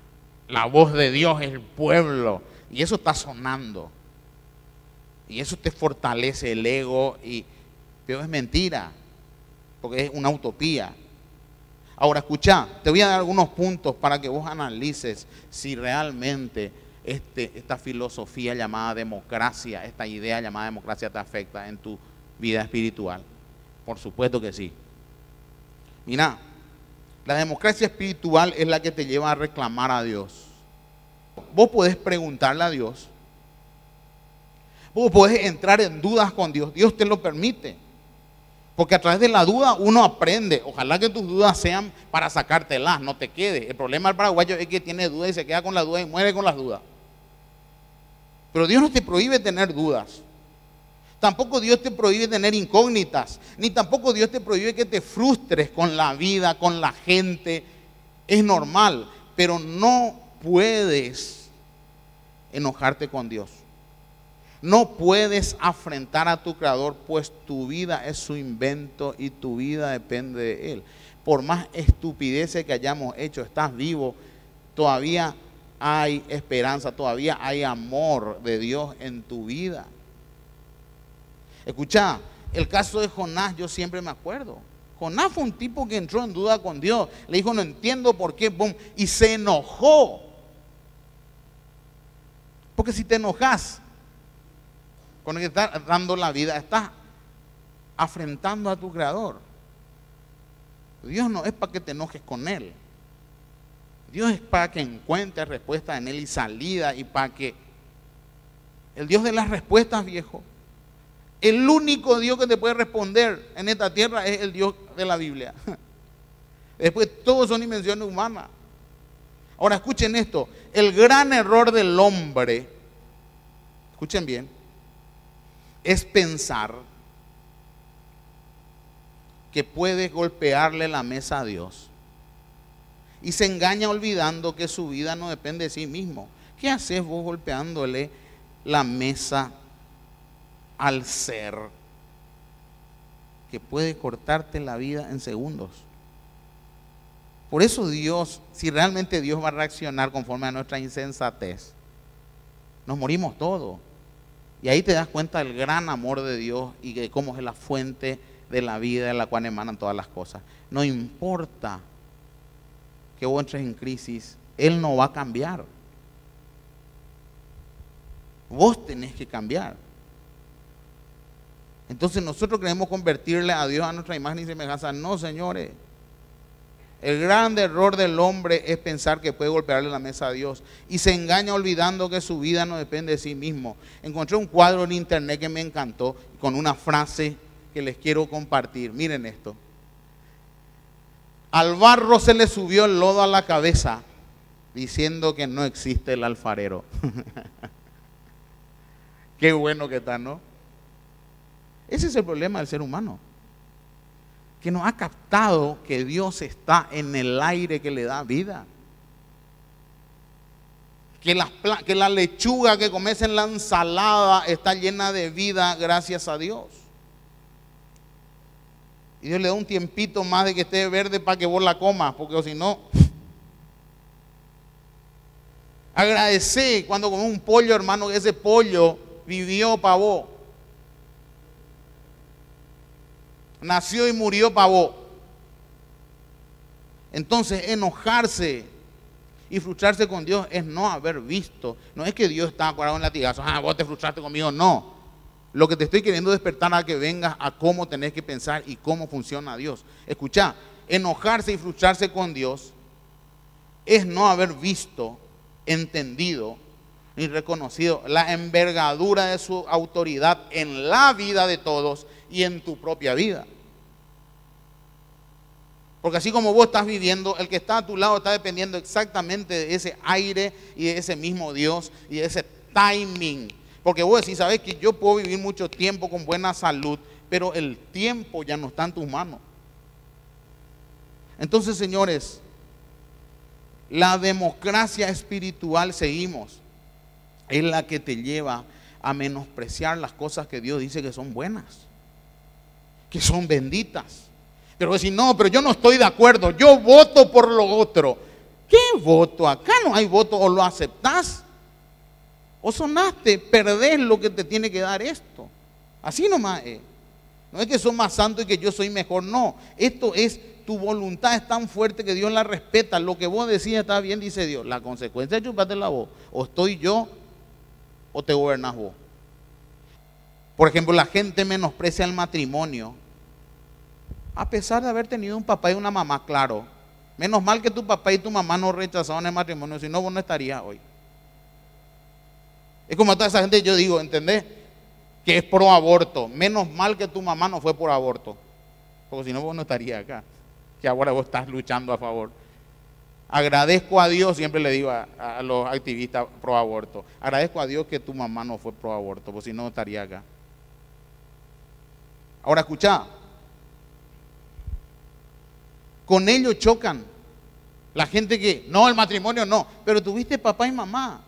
la voz de Dios es el pueblo, y eso está sonando. Y eso te fortalece el ego, pero es mentira, porque es una utopía. Ahora escucha, te voy a dar algunos puntos para que vos analices si realmente esta filosofía llamada democracia, esta idea llamada democracia te afecta en tu vida espiritual. Por supuesto que sí. Mira, la democracia espiritual es la que te lleva a reclamar a Dios. Vos podés preguntarle a Dios. Vos podés entrar en dudas con Dios. Dios te lo permite. Porque a través de la duda uno aprende. Ojalá que tus dudas sean para sacártelas, no te quedes. El problema del paraguayo es que tiene dudas y se queda con la duda y muere con las dudas. Pero Dios no te prohíbe tener dudas. Tampoco Dios te prohíbe tener incógnitas. Ni tampoco Dios te prohíbe que te frustres con la vida, con la gente. Es normal. Pero no puedes enojarte con Dios. No puedes afrentar a tu Creador, pues tu vida es su invento y tu vida depende de Él. Por más estupideces que hayamos hecho, estás vivo, todavía hay esperanza, todavía hay amor de Dios en tu vida. Escucha, el caso de Jonás yo siempre me acuerdo. Jonás fue un tipo que entró en duda con Dios. Le dijo, no entiendo por qué, boom, y se enojó. Porque si te enojas con el que está dando la vida, estás afrentando a tu Creador. Dios no es para que te enojes con Él. Dios es para que encuentres respuesta en Él y salida, y para que el Dios de las respuestas, viejo. El único Dios que te puede responder en esta tierra es el Dios de la Biblia. Después todos son invenciones humanas. Ahora escuchen esto, el gran error del hombre, escuchen bien, es pensar que puedes golpearle la mesa a Dios. Y se engaña olvidando que su vida no depende de sí mismo. ¿Qué haces vos golpeándole la mesa al ser que puede cortarte la vida en segundos? Por eso Dios, si realmente Dios va a reaccionar conforme a nuestra insensatez, nos morimos todos. Y ahí te das cuenta del gran amor de Dios y de cómo es la fuente de la vida de la cual emanan todas las cosas. No importa que vos entres en crisis, Él no va a cambiar. Vos tenés que cambiar. Entonces nosotros queremos convertirle a Dios a nuestra imagen y semejanza. No, señores. El gran error del hombre es pensar que puede golpearle la mesa a Dios y se engaña olvidando que su vida no depende de sí mismo. Encontré un cuadro en internet que me encantó con una frase que les quiero compartir. Miren esto. Al barro se le subió el lodo a la cabeza diciendo que no existe el alfarero. Qué bueno que está, ¿no? Ese es el problema del ser humano, que no ha captado que Dios está en el aire que le da vida. Que la lechuga que comes en la ensalada está llena de vida gracias a Dios. Y Dios le da un tiempito más de que esté verde para que vos la comas, porque si no... Agradecé cuando comí un pollo, hermano, que ese pollo vivió para vos. Nació y murió para vos. Entonces enojarse y frustrarse con Dios es no haber visto. No es que Dios está acordado en latigazos. Vos te frustraste conmigo. No. Lo que te estoy queriendo despertar a que vengas a cómo tenés que pensar y cómo funciona Dios. Escucha, enojarse y frustrarse con Dios es no haber visto, entendido ni reconocido la envergadura de su autoridad en la vida de todos y en tu propia vida. Porque así como vos estás viviendo, el que está a tu lado está dependiendo exactamente de ese aire y de ese mismo Dios y de ese timing. Porque vos decís, sabes que yo puedo vivir mucho tiempo con buena salud, pero el tiempo ya no está en tus manos. Entonces, señores, la democracia espiritual, seguimos, es la que te lleva a menospreciar las cosas que Dios dice que son buenas, que son benditas. Pero decir, no, pero yo no estoy de acuerdo, yo voto por lo otro. ¿Qué voto? Acá no hay voto, o lo aceptás o sonaste, perdés lo que te tiene que dar esto. Así nomás es. No es que sos más santo y que yo soy mejor, no. Esto es, tu voluntad es tan fuerte que Dios la respeta. Lo que vos decís está bien, dice Dios. La consecuencia es chuparte la voz. O estoy yo o te gobernás vos. Por ejemplo, la gente menosprecia el matrimonio a pesar de haber tenido un papá y una mamá, claro. Menos mal que tu papá y tu mamá no rechazaron el matrimonio, si no vos no estarías hoy. Es como a toda esa gente, yo digo, ¿entendés? Que es pro aborto. Menos mal que tu mamá no fue por aborto, porque si no vos no estarías acá, que ahora vos estás luchando a favor. Agradezco a Dios, siempre le digo a los activistas pro aborto, agradezco a Dios que tu mamá no fue pro aborto, porque si no estaría acá. Ahora escuchá, con ellos chocan la gente que, no, el matrimonio no, pero tuviste papá y mamá.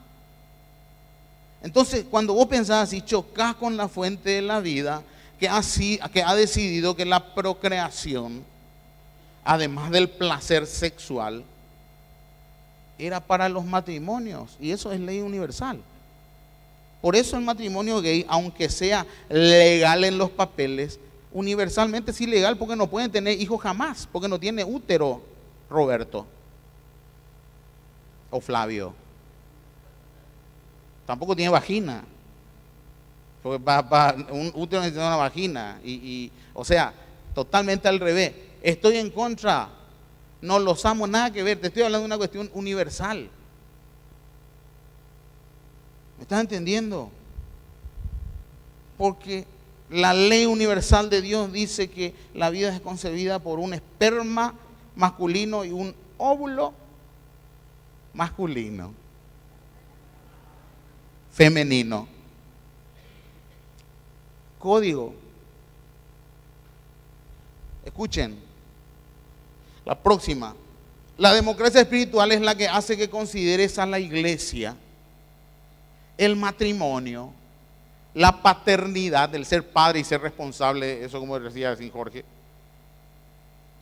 Entonces, cuando vos pensás así, chocás con la fuente de la vida que ha decidido que la procreación, además del placer sexual, era para los matrimonios, y eso es ley universal. Por eso el matrimonio gay, aunque sea legal en los papeles, universalmente es ilegal, porque no pueden tener hijos jamás, porque no tiene útero Roberto o Flavio. Tampoco tiene vagina, porque un útero necesita una vagina, o sea, totalmente al revés. Estoy en contra, no los amo, nada que ver, te estoy hablando de una cuestión universal. ¿Me estás entendiendo? Porque la ley universal de Dios dice que la vida es concebida por un esperma masculino y un óvulo masculino, femenino. Código. Escuchen, la próxima. La democracia espiritual es la que hace que consideres a la iglesia, el matrimonio, la paternidad, del ser padre y ser responsable, eso como decía Sin Jorge.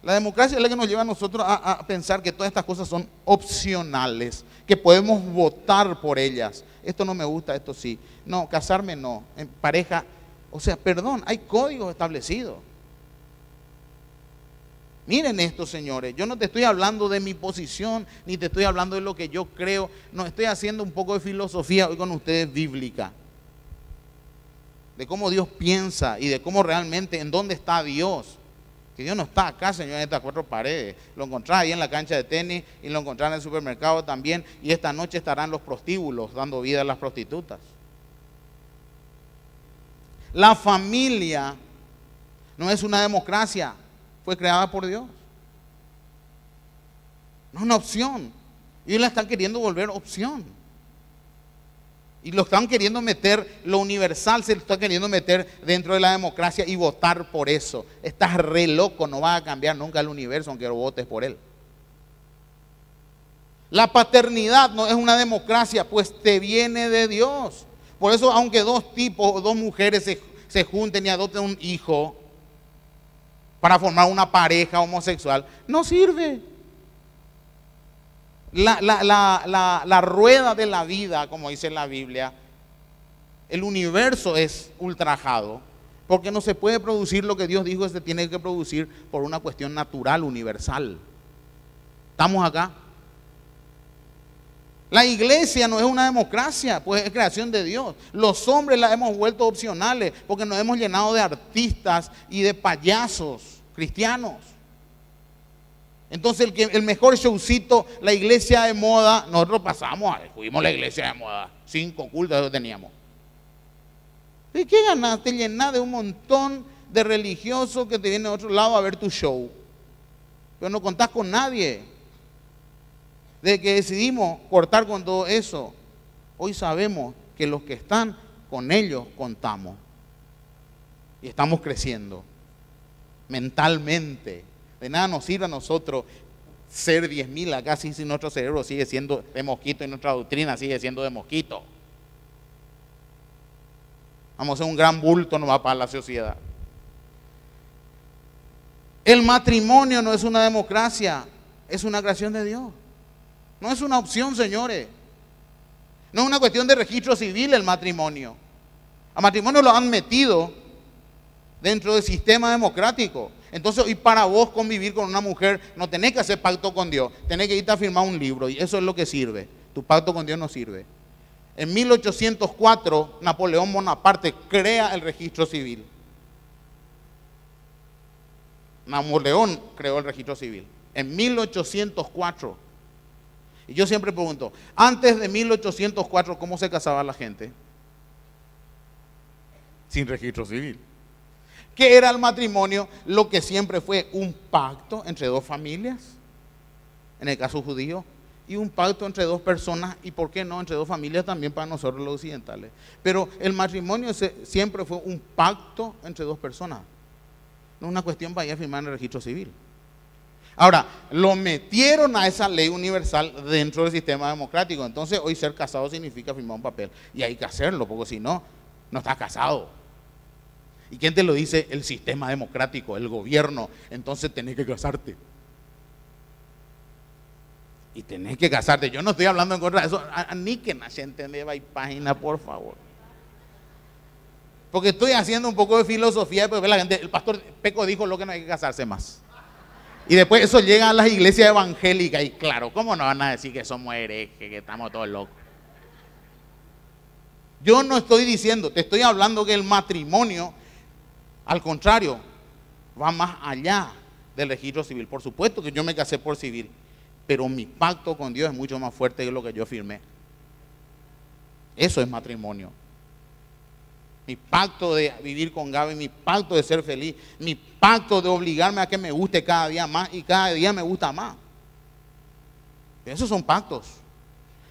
La democracia es la que nos lleva a nosotros a pensar que todas estas cosas son opcionales, que podemos votar por ellas. Esto no me gusta, esto sí. No, casarme no, en pareja, o sea, perdón, hay códigos establecidos. Miren esto, señores, yo no te estoy hablando de mi posición, ni te estoy hablando de lo que yo creo, no, estoy haciendo un poco de filosofía hoy con ustedes bíblica, de cómo Dios piensa y de cómo realmente, en dónde está Dios. Que Dios no está acá, Señor, en estas cuatro paredes. Lo encontrás ahí en la cancha de tenis y lo encontrás en el supermercado también, y esta noche estarán los prostíbulos dando vida a las prostitutas. La familia no es una democracia, fue creada por Dios. No es una opción. Y la están queriendo volver opción. Y lo están queriendo meter, lo universal se lo está queriendo meter dentro de la democracia y votar por eso. Estás re loco, no vas a cambiar nunca el universo aunque lo votes por él. La paternidad no es una democracia, pues te viene de Dios. Por eso, aunque dos tipos, dos mujeres se junten y adopten un hijo para formar una pareja homosexual, no sirve. La rueda de la vida, como dice la Biblia, el universo es ultrajado, porque no se puede producir lo que Dios dijo que se tiene que producir por una cuestión natural, universal. ¿Estamos acá? La iglesia no es una democracia, pues es creación de Dios. Los hombres la hemos vuelto opcionales porque nos hemos llenado de artistas y de payasos cristianos. Entonces el mejor showcito, la iglesia de moda, nosotros pasamos, fuimos la iglesia de moda, 5 cultos teníamos. ¿Y qué ganas? Te llenas de un montón de religiosos que te vienen de otro lado a ver tu show. Pero no contás con nadie. Desde que decidimos cortar con todo eso, hoy sabemos que los que están con ellos contamos. Y estamos creciendo mentalmente. De nada nos sirve a nosotros ser 10.000 acá si nuestro cerebro sigue siendo de mosquito y nuestra doctrina sigue siendo de mosquito. Vamos a ser un gran bulto nomás para la sociedad. El matrimonio no es una democracia, es una creación de Dios. No es una opción, señores. No es una cuestión de registro civil el matrimonio. Al matrimonio lo han metido dentro del sistema democrático. Entonces, y para vos convivir con una mujer, no tenés que hacer pacto con Dios, tenés que irte a firmar un libro y eso es lo que sirve. Tu pacto con Dios no sirve. En 1804, Napoleón Bonaparte crea el registro civil. Napoleón creó el registro civil en 1804. Y yo siempre pregunto, antes de 1804, ¿cómo se casaba la gente? Sin registro civil. ¿Qué era el matrimonio? Lo que siempre fue un pacto entre dos familias, en el caso judío, y un pacto entre dos personas, y por qué no, entre dos familias también para nosotros los occidentales. Pero el matrimonio siempre fue un pacto entre dos personas. No es una cuestión para ir a firmar en el registro civil. Ahora, lo metieron a esa ley universal dentro del sistema democrático. Entonces, hoy ser casado significa firmar un papel. Y hay que hacerlo, porque si no, no estás casado. ¿Y quién te lo dice? El sistema democrático, el gobierno. Entonces tenés que casarte. Y tenés que casarte. Yo no estoy hablando en contra de eso. Ni que nadie entienda y página, por favor. Porque estoy haciendo un poco de filosofía. Porque la gente, el pastor Peco dijo lo que no hay que casarse más. Y después eso llega a las iglesias evangélicas. Y claro, ¿cómo no van a decir que somos herejes, que estamos todos locos? Yo no estoy diciendo, te estoy hablando que el matrimonio, al contrario, va más allá del registro civil. Por supuesto que yo me casé por civil, pero mi pacto con Dios es mucho más fuerte que lo que yo firmé. Eso es matrimonio. Mi pacto de vivir con Gaby, mi pacto de ser feliz, mi pacto de obligarme a que me guste cada día más y cada día me gusta más. Esos son pactos.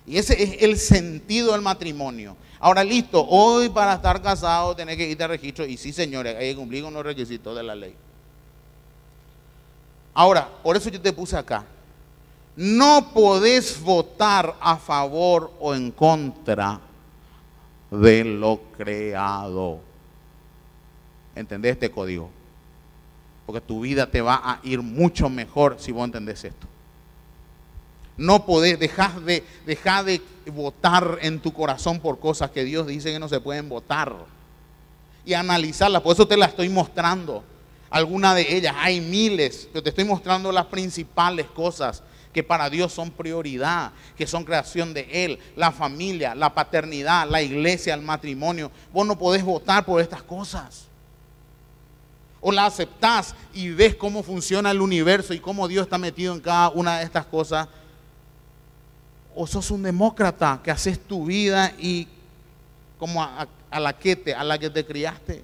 Y ese es el sentido del matrimonio. Ahora listo, hoy para estar casado tenés que irte al registro. Y sí, señores, hay que cumplir con los requisitos de la ley. Ahora, por eso yo te puse acá. No podés votar a favor o en contra de lo creado. ¿Entendés este código? Porque tu vida te va a ir mucho mejor si vos entendés esto. No podés, dejar de votar en tu corazón por cosas que Dios dice que no se pueden votar. Y analizarlas, por eso te las estoy mostrando. Algunas de ellas, hay miles, pero te estoy mostrando las principales cosas que para Dios son prioridad, que son creación de Él, la familia, la paternidad, la iglesia, el matrimonio. Vos no podés votar por estas cosas. O la aceptás y ves cómo funciona el universo y cómo Dios está metido en cada una de estas cosas. O sos un demócrata que haces tu vida y como a la que te criaste.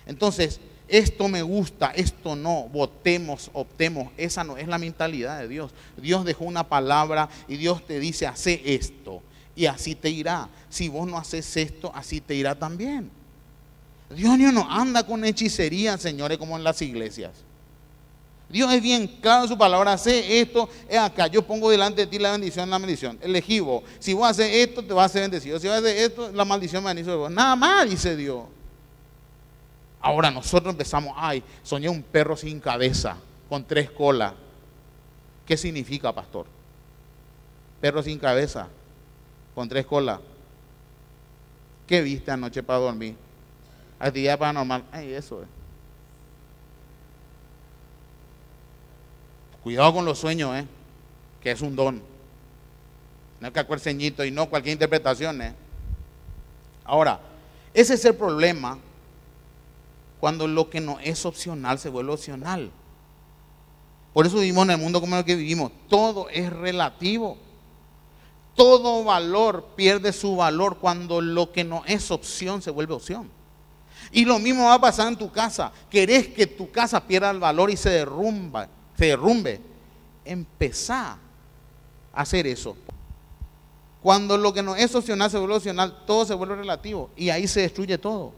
Entonces, esto me gusta, esto no, votemos, optemos. Esa no es la mentalidad de Dios. Dios dejó una palabra y Dios te dice, hace esto y así te irá. Si vos no haces esto, así te irá también. Dios no anda con hechicería, señores, como en las iglesias. Dios es bien claro en su palabra, hace esto, es acá. Yo pongo delante de ti la bendición. Elegí vos. Si vos haces esto, te vas a ser bendecido. Si vos haces esto, la maldición me va a venir sobre vos. Nada más, dice Dios. Ahora nosotros empezamos, soñé un perro sin cabeza, con 3 colas. ¿Qué significa, pastor? Perro sin cabeza, con 3 colas. ¿Qué viste anoche para dormir? Actividad paranormal. Eso es. Cuidado con los sueños, que es un don. No es que ceñito y no cualquier interpretación. Ahora, ese es el problema cuando lo que no es opcional se vuelve opcional. Por eso vivimos en el mundo como el que vivimos. Todo es relativo. Todo valor pierde su valor cuando lo que no es opción se vuelve opción. Y lo mismo va a pasar en tu casa. ¿Querés que tu casa pierda el valor y se derrumbe? Empezá a hacer eso. Cuando lo que no es opcional se vuelve opcional, todo se vuelve relativo y ahí se destruye todo.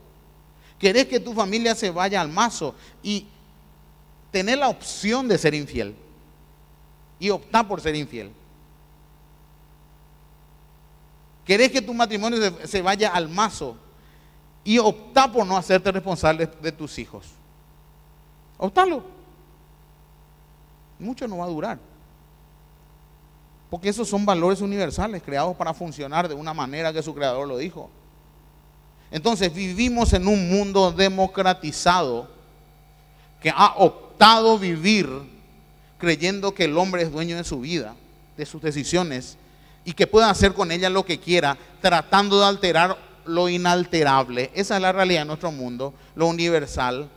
¿Querés que tu familia se vaya al mazo y tener la opción de ser infiel y optar por ser infiel? ¿Querés que tu matrimonio se vaya al mazo y optar por no hacerte responsable de tus hijos? Optalo. Mucho no va a durar. Porque esos son valores universales creados para funcionar de una manera que su creador lo dijo. Entonces vivimos en un mundo democratizado que ha optado vivir creyendo que el hombre es dueño de su vida, de sus decisiones, y que puede hacer con ella lo que quiera, tratando de alterar lo inalterable. Esa es la realidad de nuestro mundo, lo universal,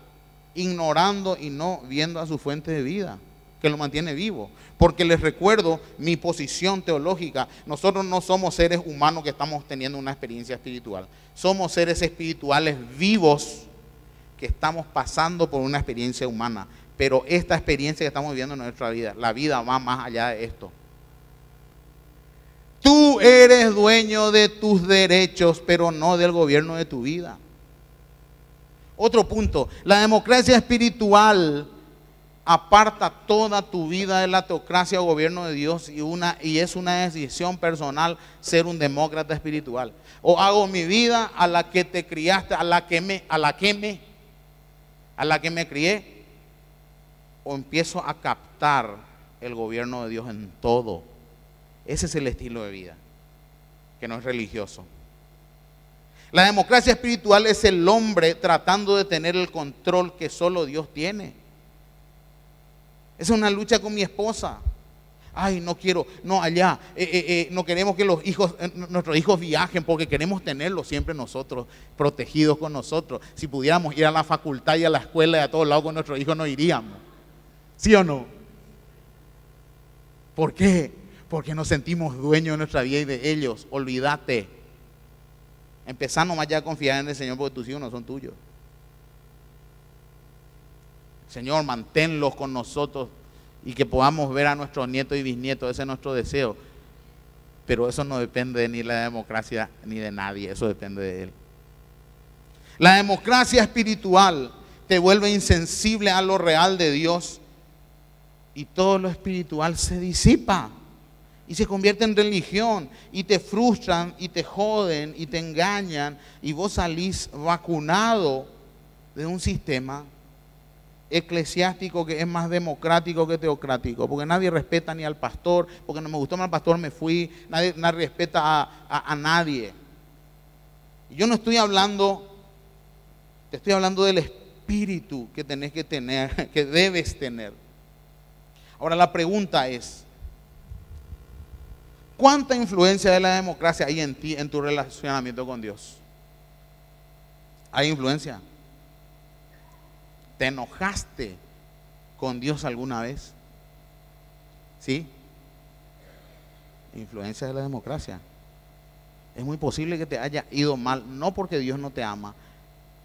ignorando y no viendo a su fuente de vida, que lo mantiene vivo. Porque les recuerdo mi posición teológica: nosotros no somos seres humanos que estamos teniendo una experiencia espiritual, somos seres espirituales vivos que estamos pasando por una experiencia humana. Pero esta experiencia que estamos viviendo en nuestra vida, la vida va más allá de esto. Tú eres dueño de tus derechos, pero no del gobierno de tu vida. Otro punto: la democracia espiritual aparta toda tu vida de la teocracia o gobierno de Dios y es una decisión personal ser un demócrata espiritual. O hago mi vida a la que te criaste, a la que me crié, o empiezo a captar el gobierno de Dios en todo. Ese es el estilo de vida, que no es religioso. La democracia espiritual es el hombre tratando de tener el control que solo Dios tiene. Es una lucha con mi esposa. Ay, no quiero, no allá, no queremos que nuestros hijos viajen porque queremos tenerlos siempre nosotros, protegidos con nosotros. Si pudiéramos ir a la facultad y a la escuela y a todos lados con nuestros hijos, no iríamos. ¿Sí o no? ¿Por qué? Porque nos sentimos dueños de nuestra vida y de ellos. Olvídate. Empezá nomás ya a confiar en el Señor, porque tus hijos no son tuyos. Señor, manténlos con nosotros y que podamos ver a nuestros nietos y bisnietos. Ese es nuestro deseo. Pero eso no depende ni de la democracia ni de nadie. Eso depende de Él. La democracia espiritual te vuelve insensible a lo real de Dios y todo lo espiritual se disipa y se convierte en religión y te frustran y te joden y te engañan y vos salís vacunado de un sistema eclesiástico que es más democrático que teocrático, porque nadie respeta ni al pastor, porque no me gustó más al pastor, me fui. Nadie respeta a nadie. Yo no estoy hablando, te estoy hablando del espíritu que tenés que tener, que debes tener. Ahora la pregunta es: ¿cuánta influencia de la democracia hay en ti, en tu relacionamiento con Dios? ¿Hay influencia? ¿Te enojaste con Dios alguna vez? ¿Sí? Influencia de la democracia. Es muy posible que te haya ido mal, no porque Dios no te ama,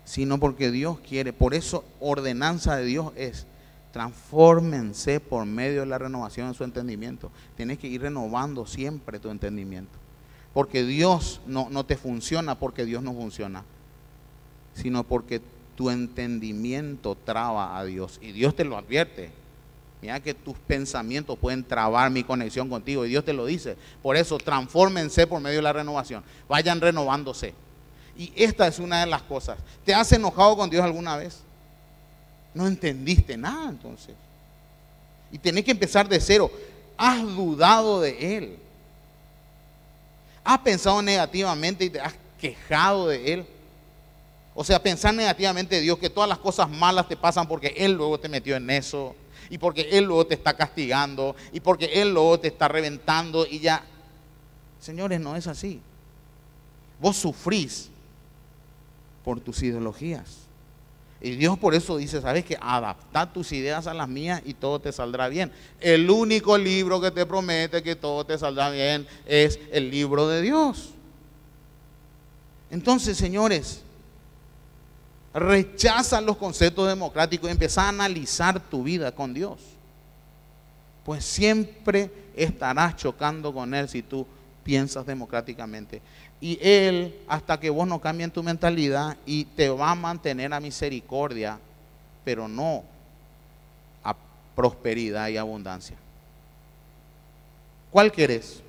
sino porque Dios quiere. Por eso ordenanza de Dios es: transfórmense por medio de la renovación de su entendimiento. Tienes que ir renovando siempre tu entendimiento. Porque Dios no te funciona porque Dios no funciona, sino porque tu entendimiento traba a Dios. Y Dios te lo advierte. Mira que tus pensamientos pueden trabar mi conexión contigo. Y Dios te lo dice. Por eso, transfórmense por medio de la renovación. Vayan renovándose. Y esta es una de las cosas. ¿Te has enojado con Dios alguna vez? No entendiste nada entonces. Y tenés que empezar de cero. ¿Has dudado de Él? ¿Has pensado negativamente y te has quejado de Él? O sea, pensar negativamente de Dios, que todas las cosas malas te pasan porque Él luego te metió en eso, y porque Él luego te está castigando, y porque Él luego te está reventando, y ya. Señores, no es así. Vos sufrís por tus ideologías. Y Dios por eso dice, ¿sabes qué? Adapta tus ideas a las mías y todo te saldrá bien. El único libro que te promete que todo te saldrá bien es el libro de Dios. Entonces, señores, rechaza los conceptos democráticos y empieza a analizar tu vida con Dios. Pues siempre estarás chocando con Él si tú piensas democráticamente. Y Él, hasta que vos no cambies tu mentalidad, y te va a mantener a misericordia, pero no a prosperidad y abundancia. ¿Cuál querés?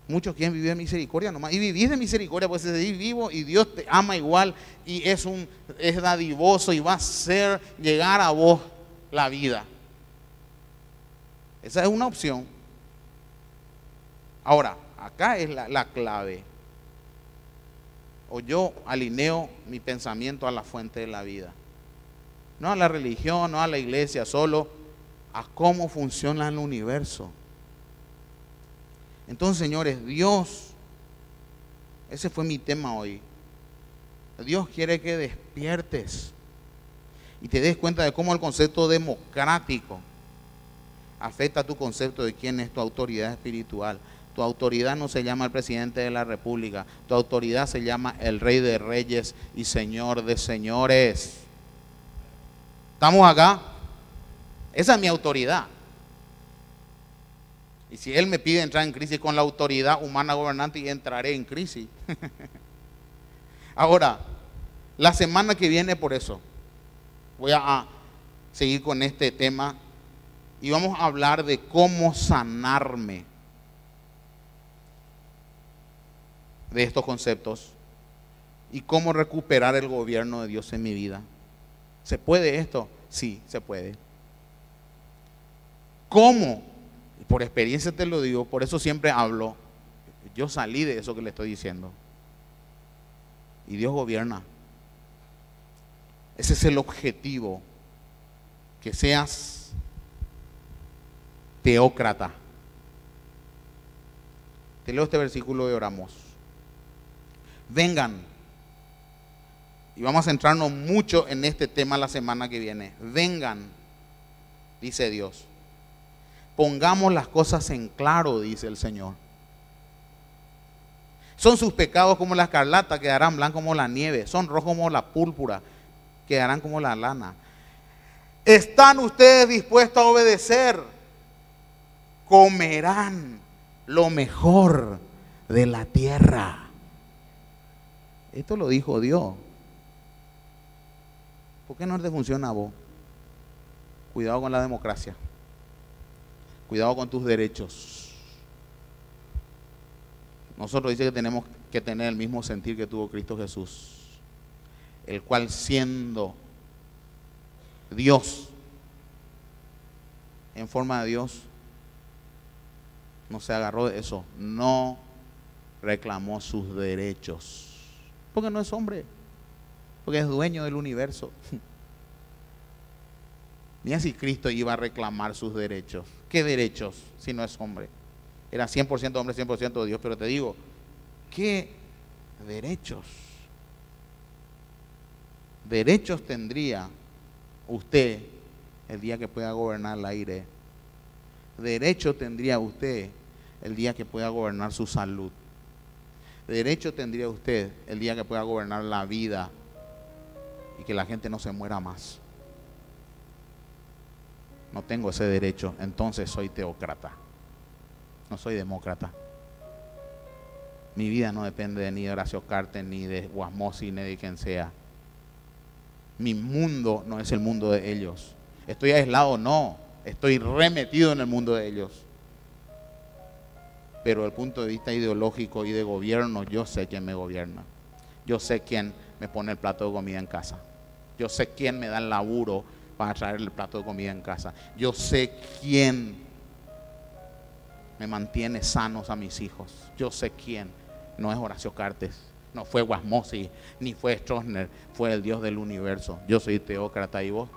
Muchos quieren vivir de misericordia nomás. Y vivís de misericordia, pues seguís vivo y Dios te ama igual y es dadivoso y va a hacer llegar a vos la vida. Esa es una opción. Ahora, acá es la clave. O yo alineo mi pensamiento a la fuente de la vida. No a la religión, no a la iglesia, solo a cómo funciona el universo. Entonces, señores, Dios, ese fue mi tema hoy. Dios quiere que despiertes y te des cuenta de cómo el concepto democrático afecta a tu concepto de quién es tu autoridad espiritual. Tu autoridad no se llama el presidente de la república, tu autoridad se llama el Rey de Reyes y Señor de Señores. ¿Estamos acá? Esa es mi autoridad. Y si Él me pide entrar en crisis con la autoridad humana gobernante, y entraré en crisis. Ahora, la semana que viene, por eso, voy a seguir con este tema y vamos a hablar de cómo sanarme de estos conceptos y cómo recuperar el gobierno de Dios en mi vida. ¿Se puede esto? Sí, se puede. ¿Cómo? Por experiencia te lo digo, por eso siempre hablo. Yo salí de eso que le estoy diciendo. Y Dios gobierna. Ese es el objetivo. Que seas teócrata. Te leo este versículo y oramos. Vengan. Y vamos a centrarnos mucho en este tema la semana que viene. Vengan, dice Dios. Pongamos las cosas en claro, dice el Señor. Son sus pecados como la escarlata, quedarán blancos como la nieve. Son rojos como la púrpura, quedarán como la lana. ¿Están ustedes dispuestos a obedecer? Comerán lo mejor de la tierra. Esto lo dijo Dios. ¿Por qué no te funciona a vos? Cuidado con la democracia. Cuidado con tus derechos. Nosotros dice que tenemos que tener el mismo sentir que tuvo Cristo Jesús, el cual siendo Dios, en forma de Dios, no se agarró de eso, no reclamó sus derechos, porque no es hombre, porque es dueño del universo. Mira si Cristo iba a reclamar sus derechos. ¿Qué derechos si no es hombre? Era 100% hombre, 100% Dios, pero te digo, ¿qué derechos? Derechos tendría usted el día que pueda gobernar el aire. Derecho tendría usted el día que pueda gobernar su salud. Derecho tendría usted el día que pueda gobernar la vida y que la gente no se muera más. No tengo ese derecho, entonces soy teócrata. No soy demócrata. Mi vida no depende ni de Horacio Cartes, ni de Guasmosi, ni de quien sea. Mi mundo no es el mundo de ellos. ¿Estoy aislado? No. Estoy remetido en el mundo de ellos. Pero desde el punto de vista ideológico y de gobierno, yo sé quién me gobierna. Yo sé quién me pone el plato de comida en casa. Yo sé quién me da el laburo para traer el plato de comida en casa. Yo sé quién me mantiene sanos a mis hijos. Yo sé quién. No es Horacio Cartes, no fue Guasmosi, ni fue Stroessner, fue el Dios del universo. Yo soy teócrata, ¿y vos?